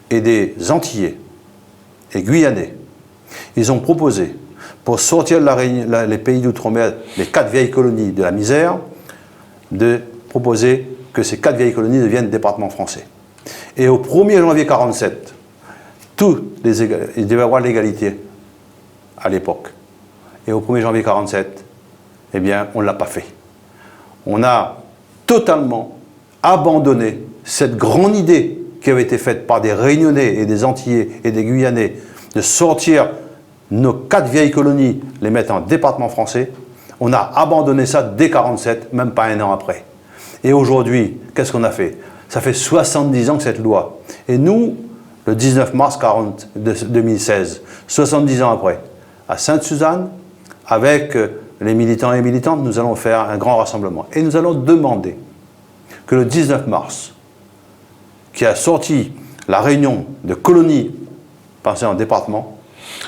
et des Antillais et Guyanais, ils ont proposé, pour sortir de les pays d'outre-mer, les 4 vieilles colonies de la misère, de proposer que ces 4 vieilles colonies deviennent départements français. Et au 1er janvier 1947, il devait y avoir l'égalité à l'époque. Et au 1er janvier 1947, eh bien, on ne l'a pas fait. On a totalement abandonné cette grande idée qui avait été faite par des Réunionnais et des Antillais et des Guyanais de sortir nos 4 vieilles colonies, les mettre en département français. On a abandonné ça dès 1947, même pas un an après. Et aujourd'hui, qu'est-ce qu'on a fait? Ça fait 70 ans que cette loi. Et nous, le 19 mars 2016, 70 ans après, à Sainte-Suzanne, avec les militants et militantes, nous allons faire un grand rassemblement. Et nous allons demander que le 19 mars, qui a sorti la réunion de colonies passées en département,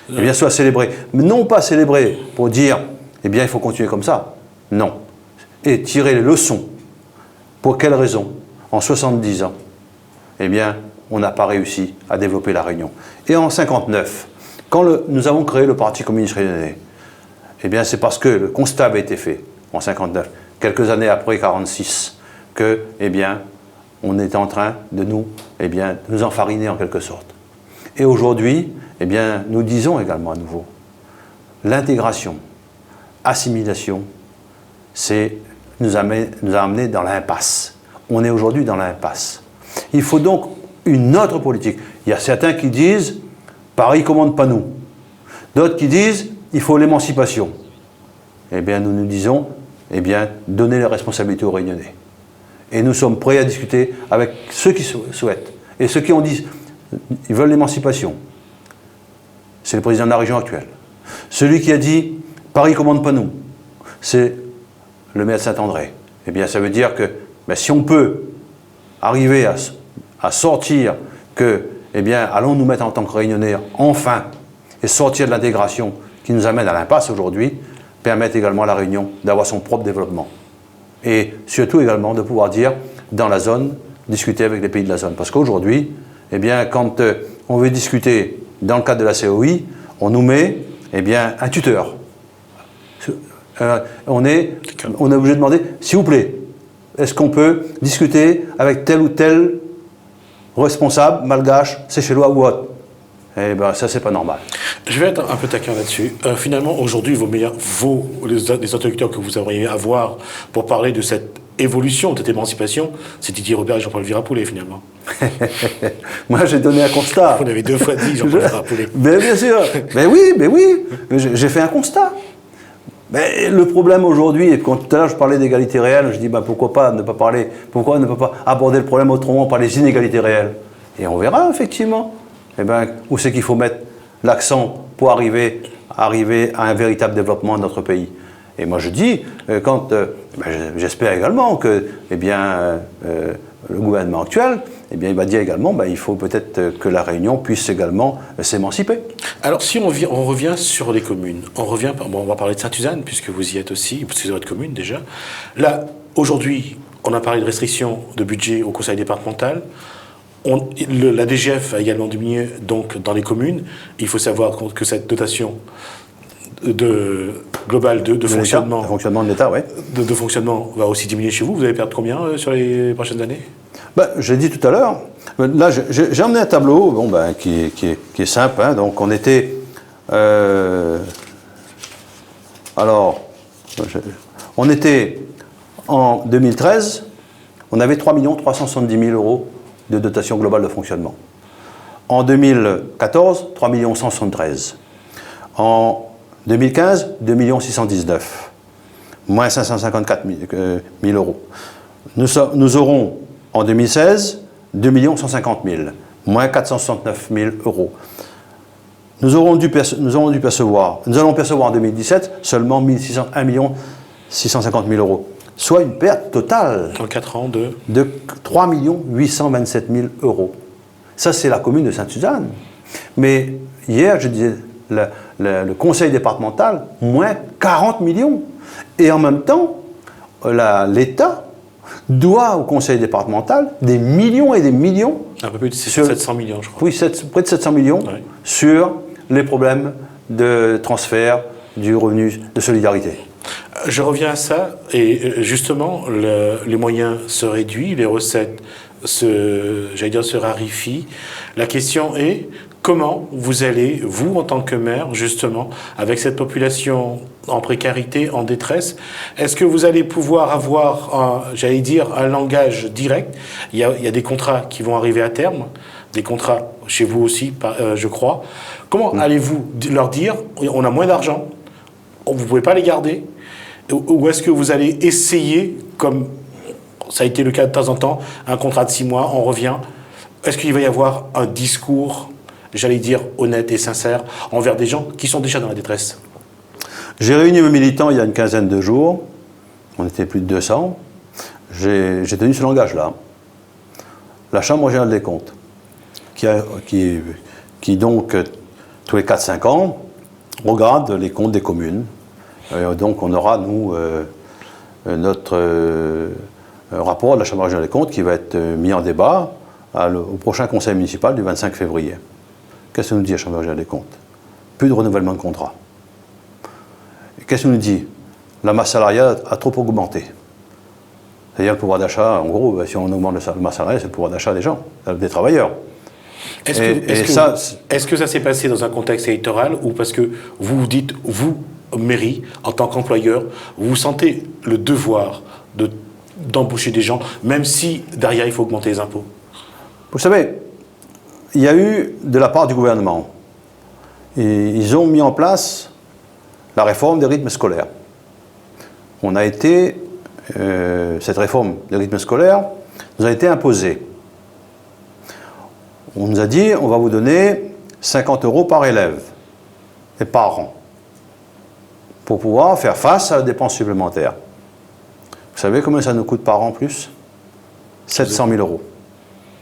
eh bien, soit célébré. Mais non pas célébré pour dire, eh bien, il faut continuer comme ça. Non. Et tirer les leçons. Pour quelles raisons? En 70 ans, eh bien, on n'a pas réussi à développer la Réunion. Et en 1959, quand nous avons créé le Parti communiste réunionnais, eh bien, c'est parce que le constat avait été fait en 1959, quelques années après 1946, que, eh bien, on est en train de nous enfariner en quelque sorte. Et aujourd'hui, eh bien, nous disons également à nouveau, l'intégration, assimilation, nous a amené dans l'impasse. On est aujourd'hui dans l'impasse. Il faut donc une autre politique. Il y a certains qui disent, Paris ne commande pas nous. D'autres qui disent, il faut l'émancipation. Eh bien, nous nous disons, eh bien, donnez les responsabilités aux Réunionnais. Et nous sommes prêts à discuter avec ceux qui souhaitent. Et ceux qui ont dit, ils veulent l'émancipation. C'est le président de la région actuelle. Celui qui a dit, Paris ne commande pas nous, c'est le maire de Saint-André. Eh bien, ça veut dire que si on peut arriver à sortir que, eh bien, allons nous mettre en tant que Réunionnais, enfin, et sortir de l'intégration qui nous amène à l'impasse aujourd'hui, permettre également à la Réunion d'avoir son propre développement. Et surtout également de pouvoir dire, dans la zone, discuter avec les pays de la zone. Parce qu'aujourd'hui, eh bien, quand on veut discuter dans le cadre de la COI, on nous met, eh bien, un tuteur. On est obligé de demander, s'il vous plaît, est-ce qu'on peut discuter avec tel ou tel responsable malgache, séchellois ou autre? Eh bien, ça, c'est pas normal. Je vais être un peu taquin là-dessus. Finalement, aujourd'hui, les interlocuteurs que vous auriez à avoir pour parler de cette évolution, de cette émancipation, c'est Didier Robert et Jean-Paul Virapoulet, finalement. Moi, j'ai donné un constat. Vous l'avez 2 fois dit, Jean-Paul Virapoulet. Mais bien sûr. Mais oui. J'ai fait un constat. Mais le problème aujourd'hui, et quand tout à l'heure je parlais d'égalité réelle, je dis pourquoi ne pas aborder le problème autrement par les inégalités réelles? Et on verra effectivement où c'est qu'il faut mettre l'accent pour arriver à un véritable développement de notre pays. Et moi je dis, j'espère également que le gouvernement actuel, il va dire également il faut peut-être que la Réunion puisse également s'émanciper. Alors si on revient sur les communes, on va parler de Sainte-Suzanne, puisque vous y êtes aussi, puisque c'est votre commune déjà. Là, aujourd'hui, on a parlé de restrictions de budget au conseil départemental. La DGF a également diminué donc, dans les communes. Il faut savoir que cette dotation globale de fonctionnement, de l'État, ouais. de fonctionnement va aussi diminuer chez vous. Vous allez perdre combien sur les prochaines années? J'ai dit tout à l'heure, là j'ai emmené un tableau qui est simple. Hein, donc on était... on était en 2013, on avait 3 370 000 euros de dotation globale de fonctionnement. En 2014, 3 173 000. En 2015, 2 619 000. moins 554 000 euros. Nous aurons en 2016 2 150 000, moins 469 000 euros. Nous allons percevoir en 2017 seulement 1 650 000 euros, soit une perte totale en 4 ans de 3 827 000 euros. Ça, c'est la commune de Sainte-Suzanne. Mais hier, je disais, le conseil départemental, moins 40 millions. Et en même temps, l'État doit au conseil départemental des millions et des millions. Un peu plus de 700 millions, je crois. Oui, près de 700 millions sur les problèmes de transfert du revenu de solidarité. Je reviens à ça, et justement, les moyens se réduisent, les recettes se raréfient. La question est, comment vous allez, vous en tant que maire, justement, avec cette population en précarité, en détresse, est-ce que vous allez pouvoir avoir, un langage direct? Il y a des contrats qui vont arriver à terme, des contrats chez vous aussi, je crois. Comment allez-vous leur dire, on a moins d'argent, vous ne pouvez pas les garder? Ou est-ce que vous allez essayer, comme ça a été le cas de temps en temps, un contrat de 6 mois, on revient? Est-ce qu'il va y avoir un discours, j'allais dire, honnête et sincère envers des gens qui sont déjà dans la détresse? J'ai réuni mes militants il y a une quinzaine de jours, on était plus de 200, j'ai tenu ce langage-là. La Chambre régionale des comptes, qui donc, tous les 4-5 ans, regarde les comptes des communes. Donc on aura, nous, notre rapport de la Chambre régionale des comptes qui va être mis en débat au prochain conseil municipal du 25 février. Qu'est-ce que nous dit la Chambre régionale des comptes? Plus de renouvellement de contrat. Qu'est-ce que nous dit? La masse salariale a trop augmenté. C'est-à-dire le pouvoir d'achat, en gros, si on augmente la masse salariale, c'est le pouvoir d'achat des gens, des travailleurs. Est-ce que ça s'est passé dans un contexte électoral ou parce que vous dites, vous, mairie, en tant qu'employeur, vous sentez le devoir d'embaucher des gens, même si derrière il faut augmenter les impôts? Vous savez, il y a eu de la part du gouvernement, ils ont mis en place la réforme des rythmes scolaires. Cette réforme des rythmes scolaires nous a été imposée. On nous a dit, on va vous donner 50 € par élève et par an, pour pouvoir faire face à la dépense supplémentaire. Vous savez combien ça nous coûte par an en plus? 700 000 €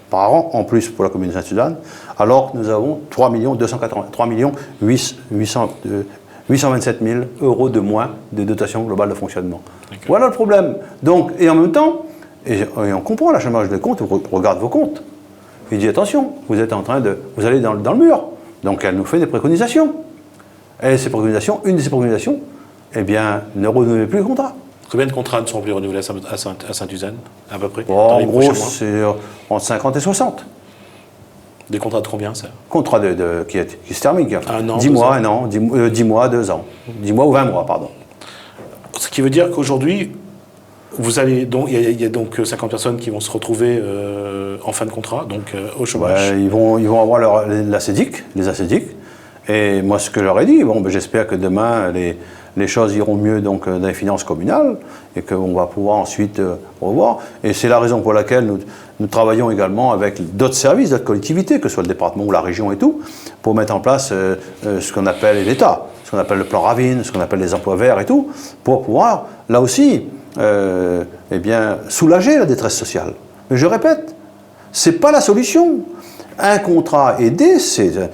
par an en plus pour la commune de Sainte-Suzanne, alors que nous avons 3 827 000 € de moins de dotation globale de fonctionnement. Okay. Voilà le problème. Donc, et en même temps, et on comprend la Chambre des comptes, on regarde vos comptes. Il dit attention, vous allez dans le mur. Donc elle nous fait des préconisations. Et une de ces préconisations, eh bien, ne renouvelez plus le contrat. Combien de contrats ne sont plus renouvelés à Sainte-Suzanne, à peu près? En gros, c'est entre 50 et 60. Des contrats de combien, ça? Contrat qui se termine. 10 mois, 1 an, 10 mois, 2 ans. 10 mois ou 20 mois, pardon. Ce qui veut dire qu'aujourd'hui, il y a donc 50 personnes qui vont se retrouver en fin de contrat, donc au chômage. Ils vont avoir les assédiques. Et moi, ce que je leur ai dit, j'espère que demain, les choses iront mieux donc, dans les finances communales et qu'on va pouvoir ensuite revoir. Et c'est la raison pour laquelle nous travaillons également avec d'autres services, d'autres collectivités, que ce soit le département ou la région et tout, pour mettre en place ce qu'on appelle l'État, ce qu'on appelle le plan Ravine, ce qu'on appelle les emplois verts et tout, pour pouvoir, là aussi, soulager la détresse sociale. Mais je répète, ce n'est pas la solution. Un contrat aidé, c'est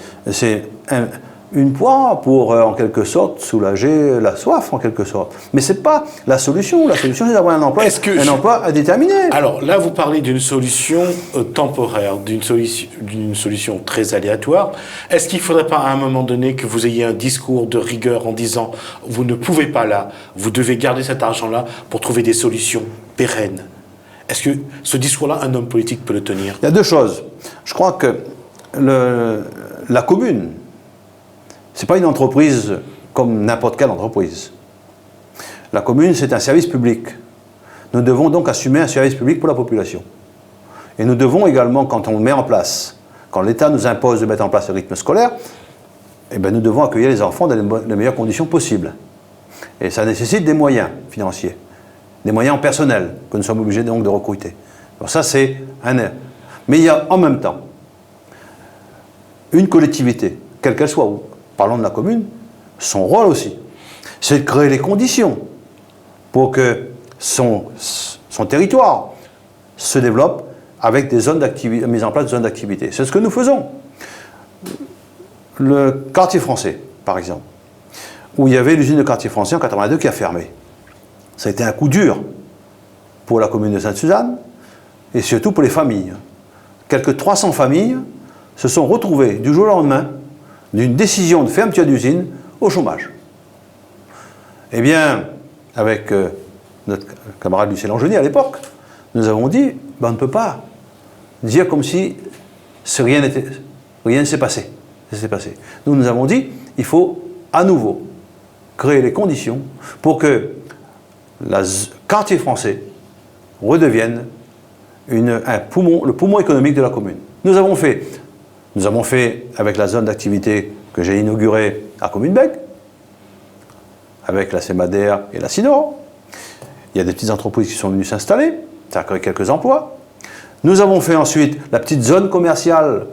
une poire pour, en quelque sorte, soulager la soif, en quelque sorte. Mais ce n'est pas la solution. La solution, c'est d'avoir un emploi à déterminer. Alors là, vous parlez d'une solution temporaire, d'une solution très aléatoire. Est-ce qu'il ne faudrait pas, à un moment donné, que vous ayez un discours de rigueur en disant « vous ne pouvez pas là, vous devez garder cet argent-là pour trouver des solutions pérennes ». Est-ce que ce discours-là, un homme politique peut le tenir? Il y a deux choses. Je crois que la commune, ce n'est pas une entreprise comme n'importe quelle entreprise. La commune, c'est un service public. Nous devons donc assumer un service public pour la population. Et nous devons également, quand on met en place, quand l'État nous impose de mettre en place le rythme scolaire, nous devons accueillir les enfants dans les meilleures conditions possibles. Et ça nécessite des moyens. financiers, des moyens personnels que nous sommes obligés donc de recruter. Alors ça, c'est un... Mais il y a en même temps une collectivité, quelle qu'elle soit, parlons de la commune, son rôle aussi, c'est de créer les conditions pour que son territoire se développe avec des zones d'activité, mise en place de zones d'activité. C'est ce que nous faisons. Le quartier français, par exemple, où il y avait l'usine de quartier français en 82 qui a fermé. Ça a été un coup dur pour la commune de Sainte-Suzanne et surtout pour les familles. Quelques 300 familles se sont retrouvées du jour au lendemain d'une décision de fermeture d'usine au chômage. Eh bien, avec notre camarade Lucien Langenier à l'époque, nous avons dit, ben, on ne peut pas dire comme si rien ne s'est passé. Nous avons dit, il faut à nouveau créer les conditions pour que le quartier français redevienne le poumon économique de la commune. Nous avons fait avec la zone d'activité que j'ai inaugurée à Communebec, avec la CEMADER et la SINOR. Il y a des petites entreprises qui sont venues s'installer, ça a créé quelques emplois. Nous avons fait ensuite la petite zone commerciale,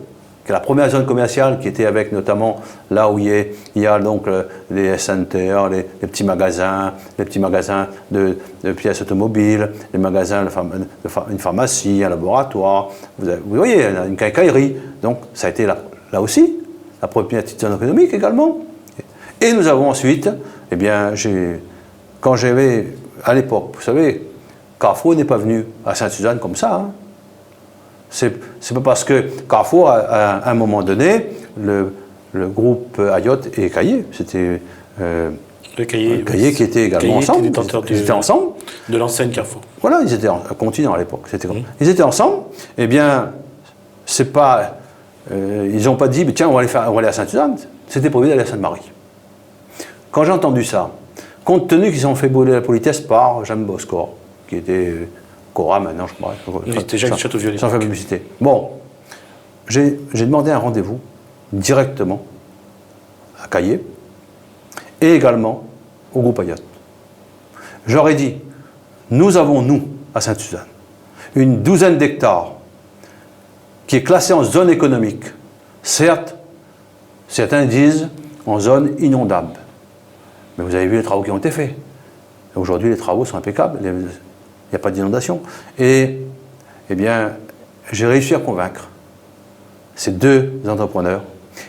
qui est la première zone commerciale, qui était avec notamment là où il y a donc les centers, les petits magasins de pièces automobiles, les magasins, une pharmacie, un laboratoire, vous voyez, une quincaillerie. Donc ça a été là aussi, la première petite zone économique également. Et nous avons ensuite, eh bien, quand j'avais, à l'époque, vous savez, Carrefour n'est pas venu à Sainte-Suzanne comme ça, hein. C'est pas parce que Carrefour, à un moment donné, le groupe Ayotte et Caillé, c'était le Caillé qui était également ensemble. Ils étaient ensemble. De l'enseigne Carrefour. Voilà, ils étaient à Continent à l'époque. Ils étaient ensemble. Eh bien, c'est pas. Ils n'ont pas dit, tiens, on va aller à Sainte-Suzanne. C'était prévu d'aller à Sainte-Marie. Quand j'ai entendu ça, compte tenu qu'ils ont fait brûler la politesse par Jeanne Boscor, qui était Cora maintenant, je crois. C'était Jacques Château-Vieux. Sans faire publicité. Bon, j'ai demandé un rendez-vous directement à Caillé et également au groupe Ayotte. J'aurais dit, nous avons, nous, à Sainte-Suzanne, une douzaine d'hectares qui est classée en zone économique. Certes, certains disent en zone inondable. Mais vous avez vu les travaux qui ont été faits. Aujourd'hui, les travaux sont impeccables. Il n'y a pas d'inondation. Et, eh bien, j'ai réussi à convaincre ces deux entrepreneurs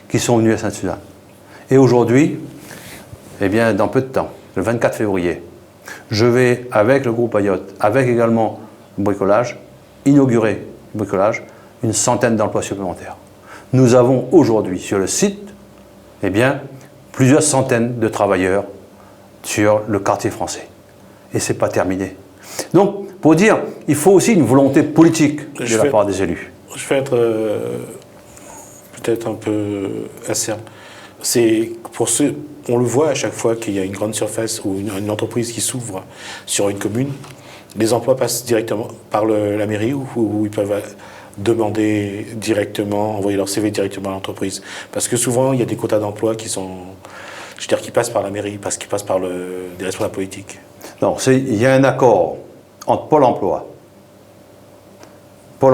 qui sont venus à Sainte-Suzanne. Et aujourd'hui, eh bien, dans peu de temps, le 24 février, je vais, avec le groupe Ayotte, avec également Bricolage, inaugurer Bricolage, une centaine d'emplois supplémentaires. Nous avons aujourd'hui sur le site, eh bien, plusieurs centaines de travailleurs sur le quartier français. Et ce n'est pas terminé. Donc, pour dire, il faut aussi une volonté politique de la part des élus. Je vais être peut-être un peu acerbe. C'est pour ceux, on le voit à chaque fois qu'il y a une grande surface ou une entreprise qui s'ouvre sur une commune, les emplois passent directement par la mairie où ils peuvent demander directement, envoyer leur CV directement à l'entreprise. Parce que souvent, il y a des quotas d'emploi qui sont, qui passent par la mairie, parce qu'ils passent par des responsables politiques. Non, il y a un accord entre Pôle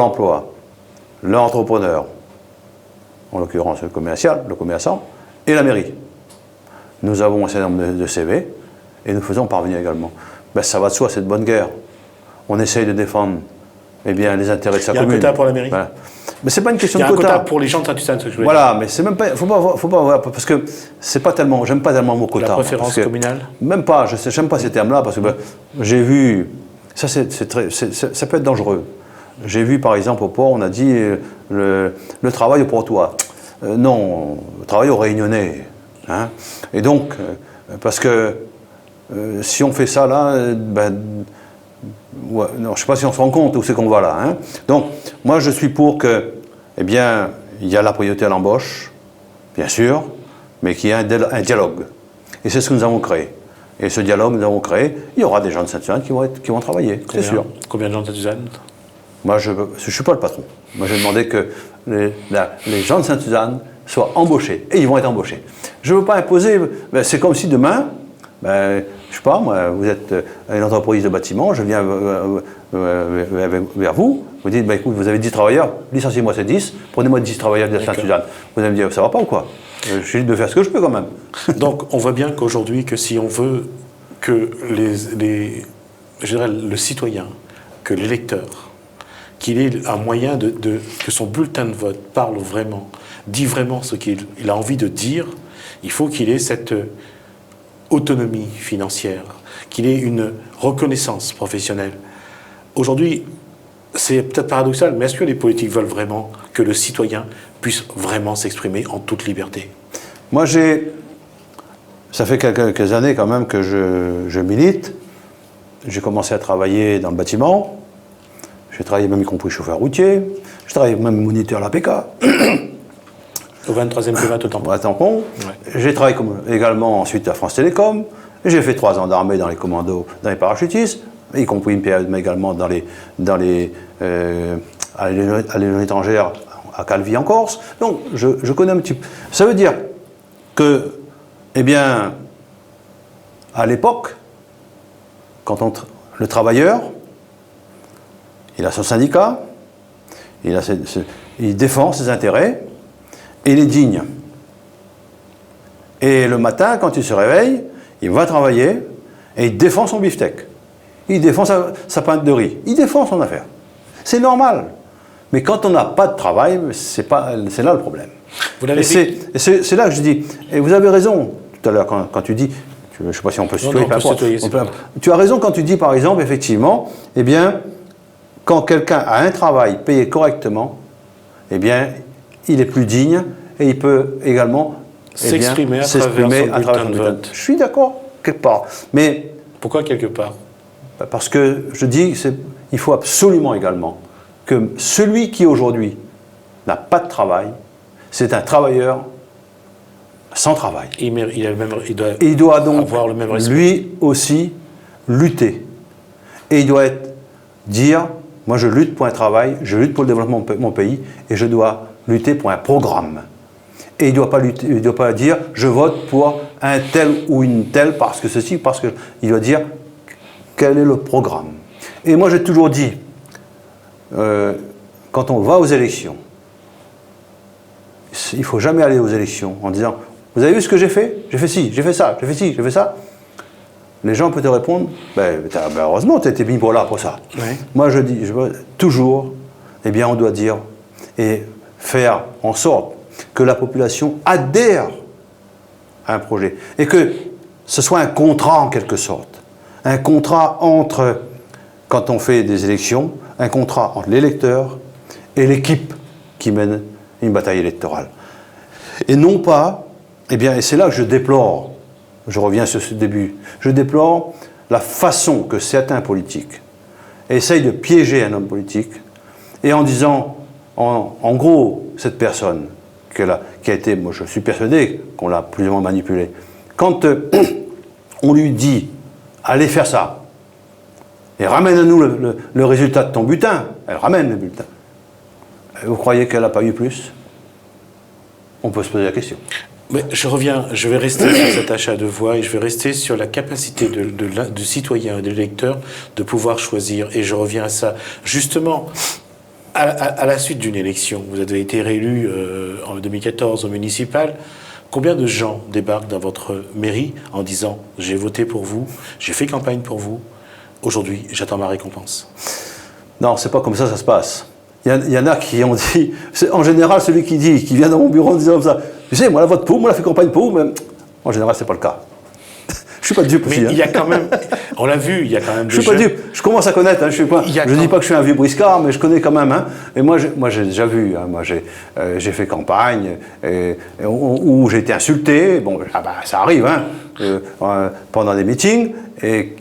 emploi, l'entrepreneur, en l'occurrence le commerçant, et la mairie. Nous avons un certain nombre de CV et nous faisons parvenir également. Ben, ça va de soi, c'est de bonne guerre. On essaye de défendre les intérêts de sa commune. Il y a un quota pour la mairie. Voilà. Mais c'est pas une question de quota. Il y a un quota quota pour les gens de Sainte-Suzanne, ce que je voulais voilà, dire. mais c'est même pas, faut pas, parce que c'est pas tellement, j'aime pas tellement le mot quota. La préférence communale. Même pas, j'aime pas ces termes-là parce que j'ai vu, ça peut être dangereux. J'ai vu par exemple au port, on a dit le travail au portois. Non, le travail au Réunionnais. Hein. Et donc, parce que si on fait ça là, ouais, non, je ne sais pas si on se rend compte où c'est qu'on va là. Hein. Donc, moi je suis pour que, il y a la priorité à l'embauche, bien sûr, mais qu'il y ait un dialogue. Et c'est ce que nous avons créé. Et ce dialogue, nous avons créé, il y aura des gens de Sainte-Suzanne qui vont travailler, c'est sûr. Combien de gens de Sainte-Suzanne ? Moi, je ne suis pas le patron. Moi, j'ai demandé que les gens de Sainte-Suzanne soient embauchés. Et ils vont être embauchés. Je ne veux pas imposer. C'est comme si demain, je sais pas, moi, vous êtes une entreprise de bâtiment, je viens vers vous, vous dites, bah, écoute, vous avez 10 travailleurs, licenciez-moi ces 10, prenez-moi 10 travailleurs de Sainte-Suzanne. Vous allez me dire, ça va pas ou quoi? Je suis libre de faire ce que je peux quand même. Donc on voit bien qu'aujourd'hui, que si on veut que je dirais, le citoyen, que l'électeur, qu'il ait un moyen que son bulletin de vote parle vraiment, dit vraiment ce qu'il a envie de dire, il faut qu'il ait cette autonomie financière, qu'il ait une reconnaissance professionnelle. Aujourd'hui, c'est peut-être paradoxal, mais est-ce que les politiques veulent vraiment que le citoyen puisse vraiment s'exprimer en toute liberté? Moi, ça fait quelques années quand même que je milite. J'ai commencé à travailler dans le bâtiment. J'ai travaillé même y compris chauffeur routier. Je travaillais même moniteur à l'APK. Au 23e kilomètre au tampon. À Tampon. Ouais. J'ai travaillé également ensuite à France Télécom. J'ai fait 3 ans d'armée dans les commandos, dans les parachutistes, y compris une période mais également à l'élection étrangère à Calvi en Corse. Donc je connais un petit peu. Ça veut dire que, eh bien, à l'époque, quand le travailleur, il a son syndicat, il défend ses intérêts, et il est digne. Et le matin, quand il se réveille, il va travailler, et il défend son beefsteak. Il défend sa pinte de riz. Il défend son affaire. C'est normal. Mais quand on n'a pas de travail, c'est là le problème. C'est là que je dis, et vous avez raison, tout à l'heure, quand tu dis, je ne sais pas si on peut se tutoyer, tu as raison quand tu dis, par exemple, effectivement, eh bien, quand quelqu'un a un travail payé correctement, eh bien, il est plus digne et il peut également s'exprimer à travers son bulletin de vote. Je suis d'accord, quelque part. Mais pourquoi quelque part? Parce que je dis qu'il faut absolument également que celui qui aujourd'hui n'a pas de travail, c'est un travailleur sans travail. Il doit donc avoir le même respect. Lui aussi lutter. Et il doit dire, moi je lutte pour un travail, je lutte pour le développement de mon pays, et je dois lutter pour un programme. Et il ne doit pas dire, je vote pour un tel ou une telle, parce que ceci, parce que... Il doit dire, quel est le programme? Et moi j'ai toujours dit, quand on va aux élections, il ne faut jamais aller aux élections en disant, vous avez vu ce que j'ai fait? J'ai fait ci, j'ai fait ça, j'ai fait ci, j'ai fait ça. Les gens peuvent te répondre, heureusement, tu as été mis pour ça. Oui. Moi, je dis toujours, eh bien, on doit dire et faire en sorte que la population adhère à un projet. Et que ce soit un contrat, en quelque sorte. Un contrat entre, quand on fait des élections, un contrat entre l'électeur et l'équipe qui mène une bataille électorale. Et non pas, eh bien, et c'est là que je déplore, je reviens sur ce début, je déplore la façon que certains politiques essayent de piéger un homme politique et en disant, en gros, cette personne qui a été, moi je suis persuadé qu'on l'a plus ou moins manipulée, quand on lui dit, allez faire ça, et ramène à nous le résultat de ton bulletin, elle ramène le bulletin. Vous croyez qu'elle n'a pas eu plus? On peut se poser la question. Mais je vais rester sur cet achat de voix et je vais rester sur la capacité du citoyen et de l'électeur de pouvoir choisir. Et je reviens à ça. Justement, à la suite d'une élection, vous avez été réélu en 2014 au municipal. Combien de gens débarquent dans votre mairie en disant « j'ai voté pour vous, j'ai fait campagne pour vous, aujourd'hui j'attends ma récompense ». Non, c'est pas comme ça se passe. Il y en a qui ont dit, en général celui qui vient dans mon bureau en disant comme ça, tu sais, moi la vote pour, moi la fait campagne pour, mais en général c'est pas le cas. Je suis pas dupe aussi. Mais il y a quand même, on l'a vu, il y a quand même des Je suis pas dupe, je commence à connaître, je dis pas que je suis un vieux briscard, mais je connais quand même. Et moi j'ai déjà vu, moi j'ai fait campagne, où j'ai été insulté, bon, ça arrive, pendant des meetings, et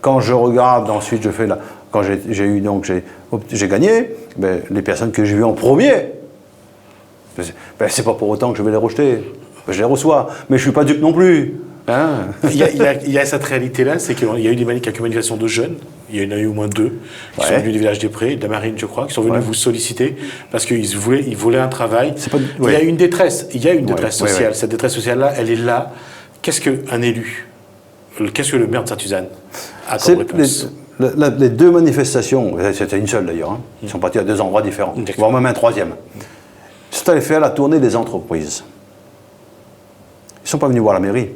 quand je regarde, ensuite je fais quand j'ai gagné, les personnes que j'ai vues en premier, c'est pas pour autant que je vais les rejeter. Je les reçois, mais je suis pas dupe non plus. Hein. Il y a cette réalité-là, c'est qu'il y a eu quelques manifestations de jeunes, il y en a eu au moins 2, qui sont venus du village des Prés, de la Marine, je crois, qui sont venus vous solliciter, parce qu'ils voulaient un travail. Il y a une détresse, sociale. Cette détresse sociale-là, elle est là. Qu'est-ce qu'un élu qu'est-ce que le maire de Saint-Suzanne a comme réponse? Les deux manifestations, c'était une seule d'ailleurs, hein, ils sont partis à deux endroits différents, voire même un troisième. Ils sont allés faire la tournée des entreprises. Ils ne sont pas venus voir la mairie.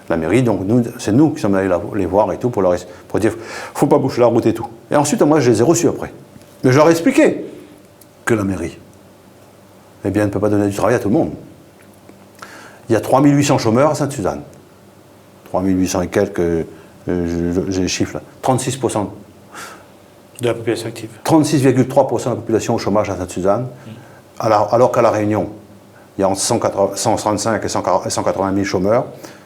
La mairie, donc c'est nous qui sommes allés les voir et tout pour dire il ne faut pas boucher la route et tout. Et ensuite, moi, je les ai reçus après. Mais je leur ai expliqué que la mairie, eh bien, ne peut pas donner du travail à tout le monde. Il y a 3800 chômeurs à Sainte-Suzanne. 3800 et quelques, j'ai les chiffres là. 36% de la population active. 36,3% de la population au chômage à Sainte-Suzanne, alors qu'à La Réunion, il y a entre 135 et 180 000 chômeurs,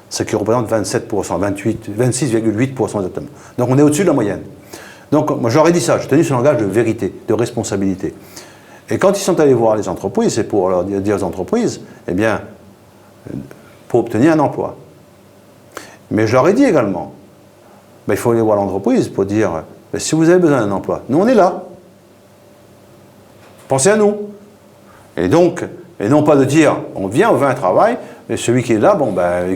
ce qui représente 27%, 26,8% exactement. Donc on est au-dessus de la moyenne. Donc moi j'aurais dit ça, j'ai tenu ce langage de vérité, de responsabilité. Et quand ils sont allés voir les entreprises, c'est pour leur dire aux entreprises, eh bien, pour obtenir un emploi. Mais je leur ai dit également, il faut aller voir l'entreprise pour dire, si vous avez besoin d'un emploi, nous on est là. Pensez à nous. Et donc, et non pas de dire, on veut un travail, et celui qui est là,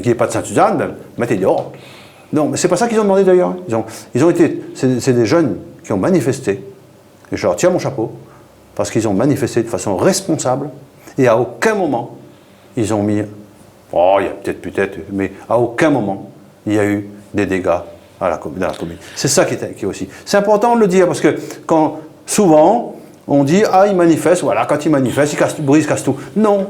qui n'est pas de Sainte-Suzanne, mettez dehors. Non, mais c'est pas ça qu'ils ont demandé d'ailleurs. Ils ont été, c'est des jeunes qui ont manifesté, et je leur tire mon chapeau, parce qu'ils ont manifesté de façon responsable, et à aucun moment, ils ont mis, il y a peut-être, mais à aucun moment, il y a eu des dégâts dans la commune. C'est ça qui est aussi. C'est important de le dire, parce que souvent, on dit, ils manifestent, voilà, quand ils manifestent, ils brisent, cassent tout. Non.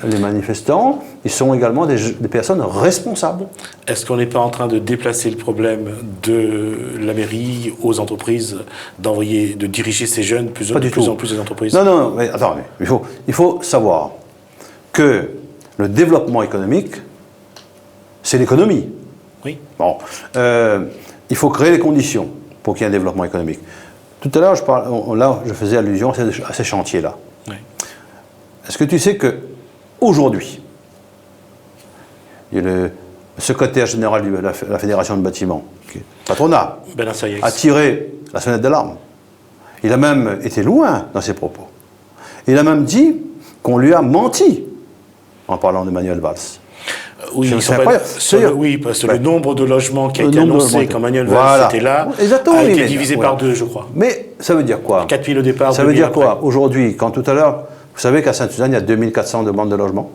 Les manifestants, ils sont également des personnes responsables. Est-ce qu'on n'est pas en train de déplacer le problème de la mairie aux entreprises, de diriger ces jeunes de plus en plus aux entreprises? Non, mais attends, il faut savoir que le développement économique, c'est l'économie. Oui. Bon, il faut créer les conditions pour qu'il y ait un développement économique. Tout à l'heure, je faisais allusion à ces chantiers-là. Oui. Est-ce que tu sais que aujourd'hui, il y a le secrétaire général de la Fédération de bâtiments, patronat, a tiré la sonnette d'alarme. Il a même été loin dans ses propos. Il a même dit qu'on lui a menti en parlant de Manuel Valls. Oui, parce que le nombre de logements qui a été annoncé quand Manuel Valls était là a été divisé par deux, je crois. Mais ça veut dire quoi? 4 000 au départ, ça veut dire quoi? Aujourd'hui, quand tout à l'heure, vous savez qu'à Sainte-Suzanne, il y a 2400 demandes de logement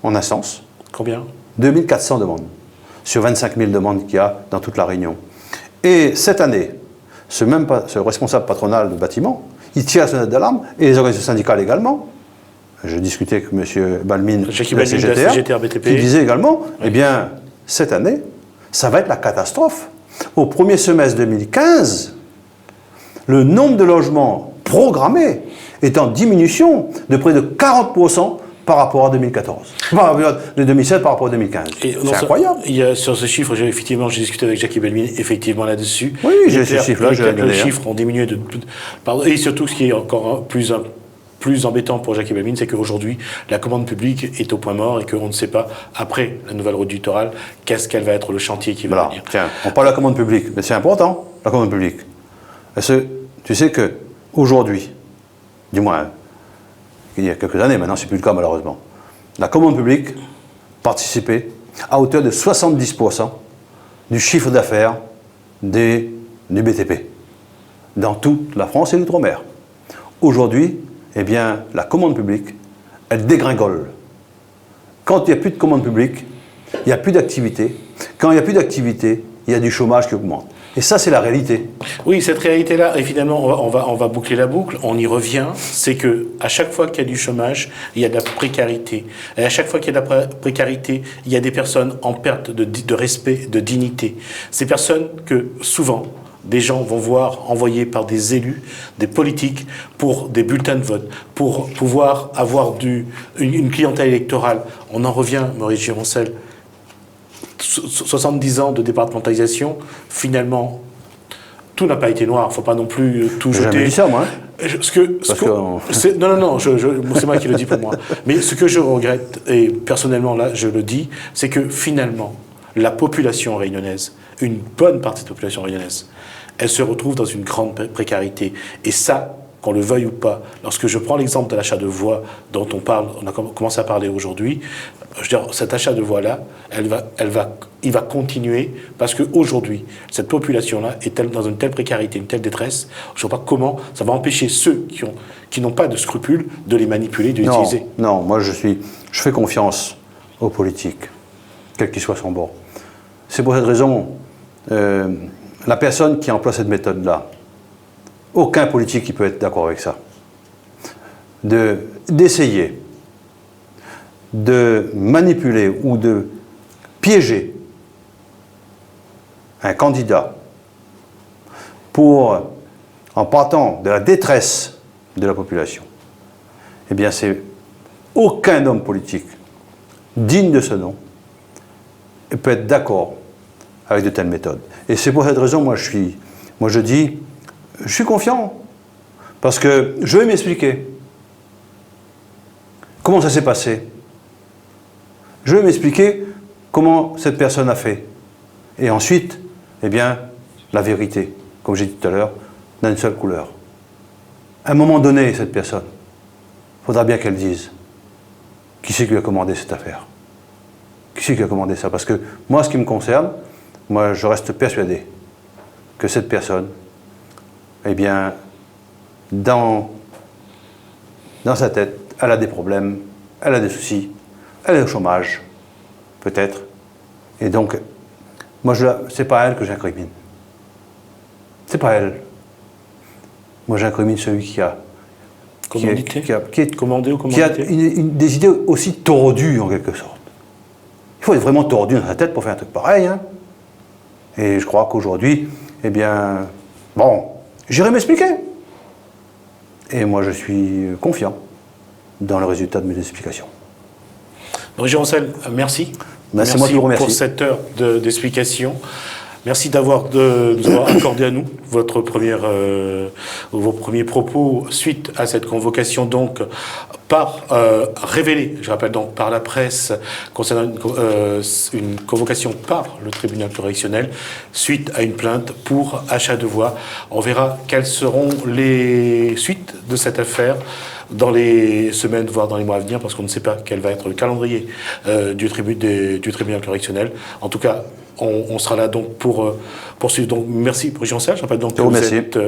en instance. Combien? 2400 demandes sur 25 000 demandes qu'il y a dans toute la Réunion. Et cette année, ce responsable patronal de bâtiment, il tire la sonnette d'alarme, et les organisations syndicales également. Je discutais avec M. Balmin de la CGTR, qui disait également, eh bien, cette année, ça va être la catastrophe. Au premier semestre 2015, le nombre de logements programmés est en diminution de près de 40% par rapport à 2014. Enfin, de 2007 par rapport à 2015. C'est incroyable. Sur ce chiffre, j'ai discuté avec Jackie Belmin, effectivement, là-dessus. Oui, j'ai ce chiffre-là. Les chiffres ont diminué et surtout, ce qui est encore plus embêtant pour Jackie Belmin, c'est qu'aujourd'hui, la commande publique est au point mort et qu'on ne sait pas, après la nouvelle route du littoral, qu'est-ce qu'elle va être le chantier qui va venir. Tiens, on parle de la commande publique, mais c'est important, la commande publique. Parce que tu sais qu'aujourd'hui, du moins, il y a quelques années, maintenant c'est plus le cas malheureusement, la commande publique participait à hauteur de 70% du chiffre d'affaires du BTP, dans toute la France et l'outre-mer. Aujourd'hui, eh bien, la commande publique, elle dégringole. Quand il n'y a plus de commande publique, il n'y a plus d'activité. Quand il n'y a plus d'activité, il y a du chômage qui augmente. Et ça, c'est la réalité. Oui, cette réalité-là, évidemment, on va boucler la boucle, on y revient, c'est qu'à chaque fois qu'il y a du chômage, il y a de la précarité. Et à chaque fois qu'il y a de la précarité, il y a des personnes en perte de respect, de dignité. Ces personnes que, souvent, des gens vont voir envoyés par des élus, des politiques, pour des bulletins de vote, pour pouvoir avoir une clientèle électorale. On en revient, Maurice Gironcel, 70 ans de départementalisation, finalement, tout n'a pas été noir. Il ne faut pas non plus tout jeter. J'ai jamais dit ça, moi. Non, c'est moi qui le dis pour moi. Mais ce que je regrette, et personnellement là, je le dis, c'est que finalement, la population réunionnaise, une bonne partie de la population réunionnaise, elle se retrouve dans une grande précarité. Et ça, qu'on le veuille ou pas. Lorsque je prends l'exemple de l'achat de voix dont on a commencé à parler aujourd'hui, je veux dire, cet achat de voix-là, il va continuer parce qu'aujourd'hui, cette population-là est dans une telle précarité, une telle détresse, je ne vois pas comment ça va empêcher ceux qui n'ont pas de scrupules de les manipuler, de l'utiliser. Non, moi je fais confiance aux politiques, quel qu'il soit son bord. C'est pour cette raison, la personne qui emploie cette méthode-là, aucun politique qui peut être d'accord avec ça, d'essayer de manipuler ou de piéger un candidat en partant de la détresse de la population, eh bien c'est aucun homme politique digne de ce nom peut être d'accord avec de telles méthodes. Et c'est pour cette raison, moi je dis, je suis confiant, parce que je vais m'expliquer comment ça s'est passé. Je vais m'expliquer comment cette personne a fait. Et ensuite, eh bien, la vérité, comme j'ai dit tout à l'heure, n'a une seule couleur. À un moment donné, cette personne, il faudra bien qu'elle dise qui c'est qui lui a commandé cette affaire. Qui c'est qui a commandé ça? Parce que moi, ce qui me concerne, moi, je reste persuadé que cette personne, eh bien, dans sa tête, elle a des problèmes, elle a des soucis, elle est au chômage, peut-être. Et donc, moi, c'est pas elle que j'incrimine. C'est pas elle. Moi, j'incrimine celui qui a commandé ou qui a des idées aussi tordues, en quelque sorte. Il faut être vraiment tordu dans sa tête pour faire un truc pareil. Hein. Et je crois qu'aujourd'hui, eh bien, bon, j'irai m'expliquer. Et moi, je suis confiant dans le résultat de mes explications. Brigitte Gironcel, merci. Merci moi qui vous remercie pour cette heure d'explication. Merci nous avoir accordé à nous vos premiers propos suite à cette convocation donc révélée, je rappelle donc par la presse concernant une convocation par le tribunal correctionnel suite à une plainte pour achat de voix. On verra quelles seront les suites de cette affaire dans les semaines, voire dans les mois à venir, parce qu'on ne sait pas quel va être le calendrier du tribunal correctionnel. En tout cas, on sera là donc pour poursuivre. Donc, merci Brigitte Gironcel. Je rappelle donc que vous êtes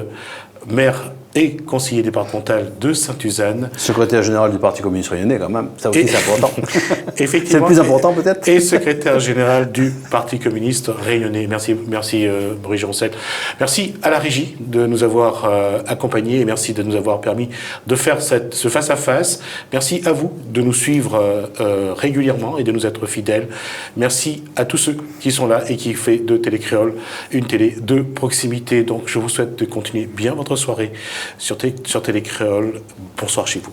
maire et conseiller départemental de Sainte-Suzanne. Secrétaire général du Parti communiste réunionnais, quand même. Ça aussi, c'est important. Effectivement. C'est le plus important, peut-être. Et secrétaire général du Parti communiste réunionnais. Merci Brigitte Gironcel. Merci à la régie de nous avoir accompagnés et merci de nous avoir permis de faire ce face-à-face. Merci à vous de nous suivre régulièrement et de nous être fidèles. Merci à tous ceux qui sont là et qui font de Télé Créole une télé de proximité. Donc, je vous souhaite de continuer bien votre soirée sur Télé Créole. Bonsoir chez vous.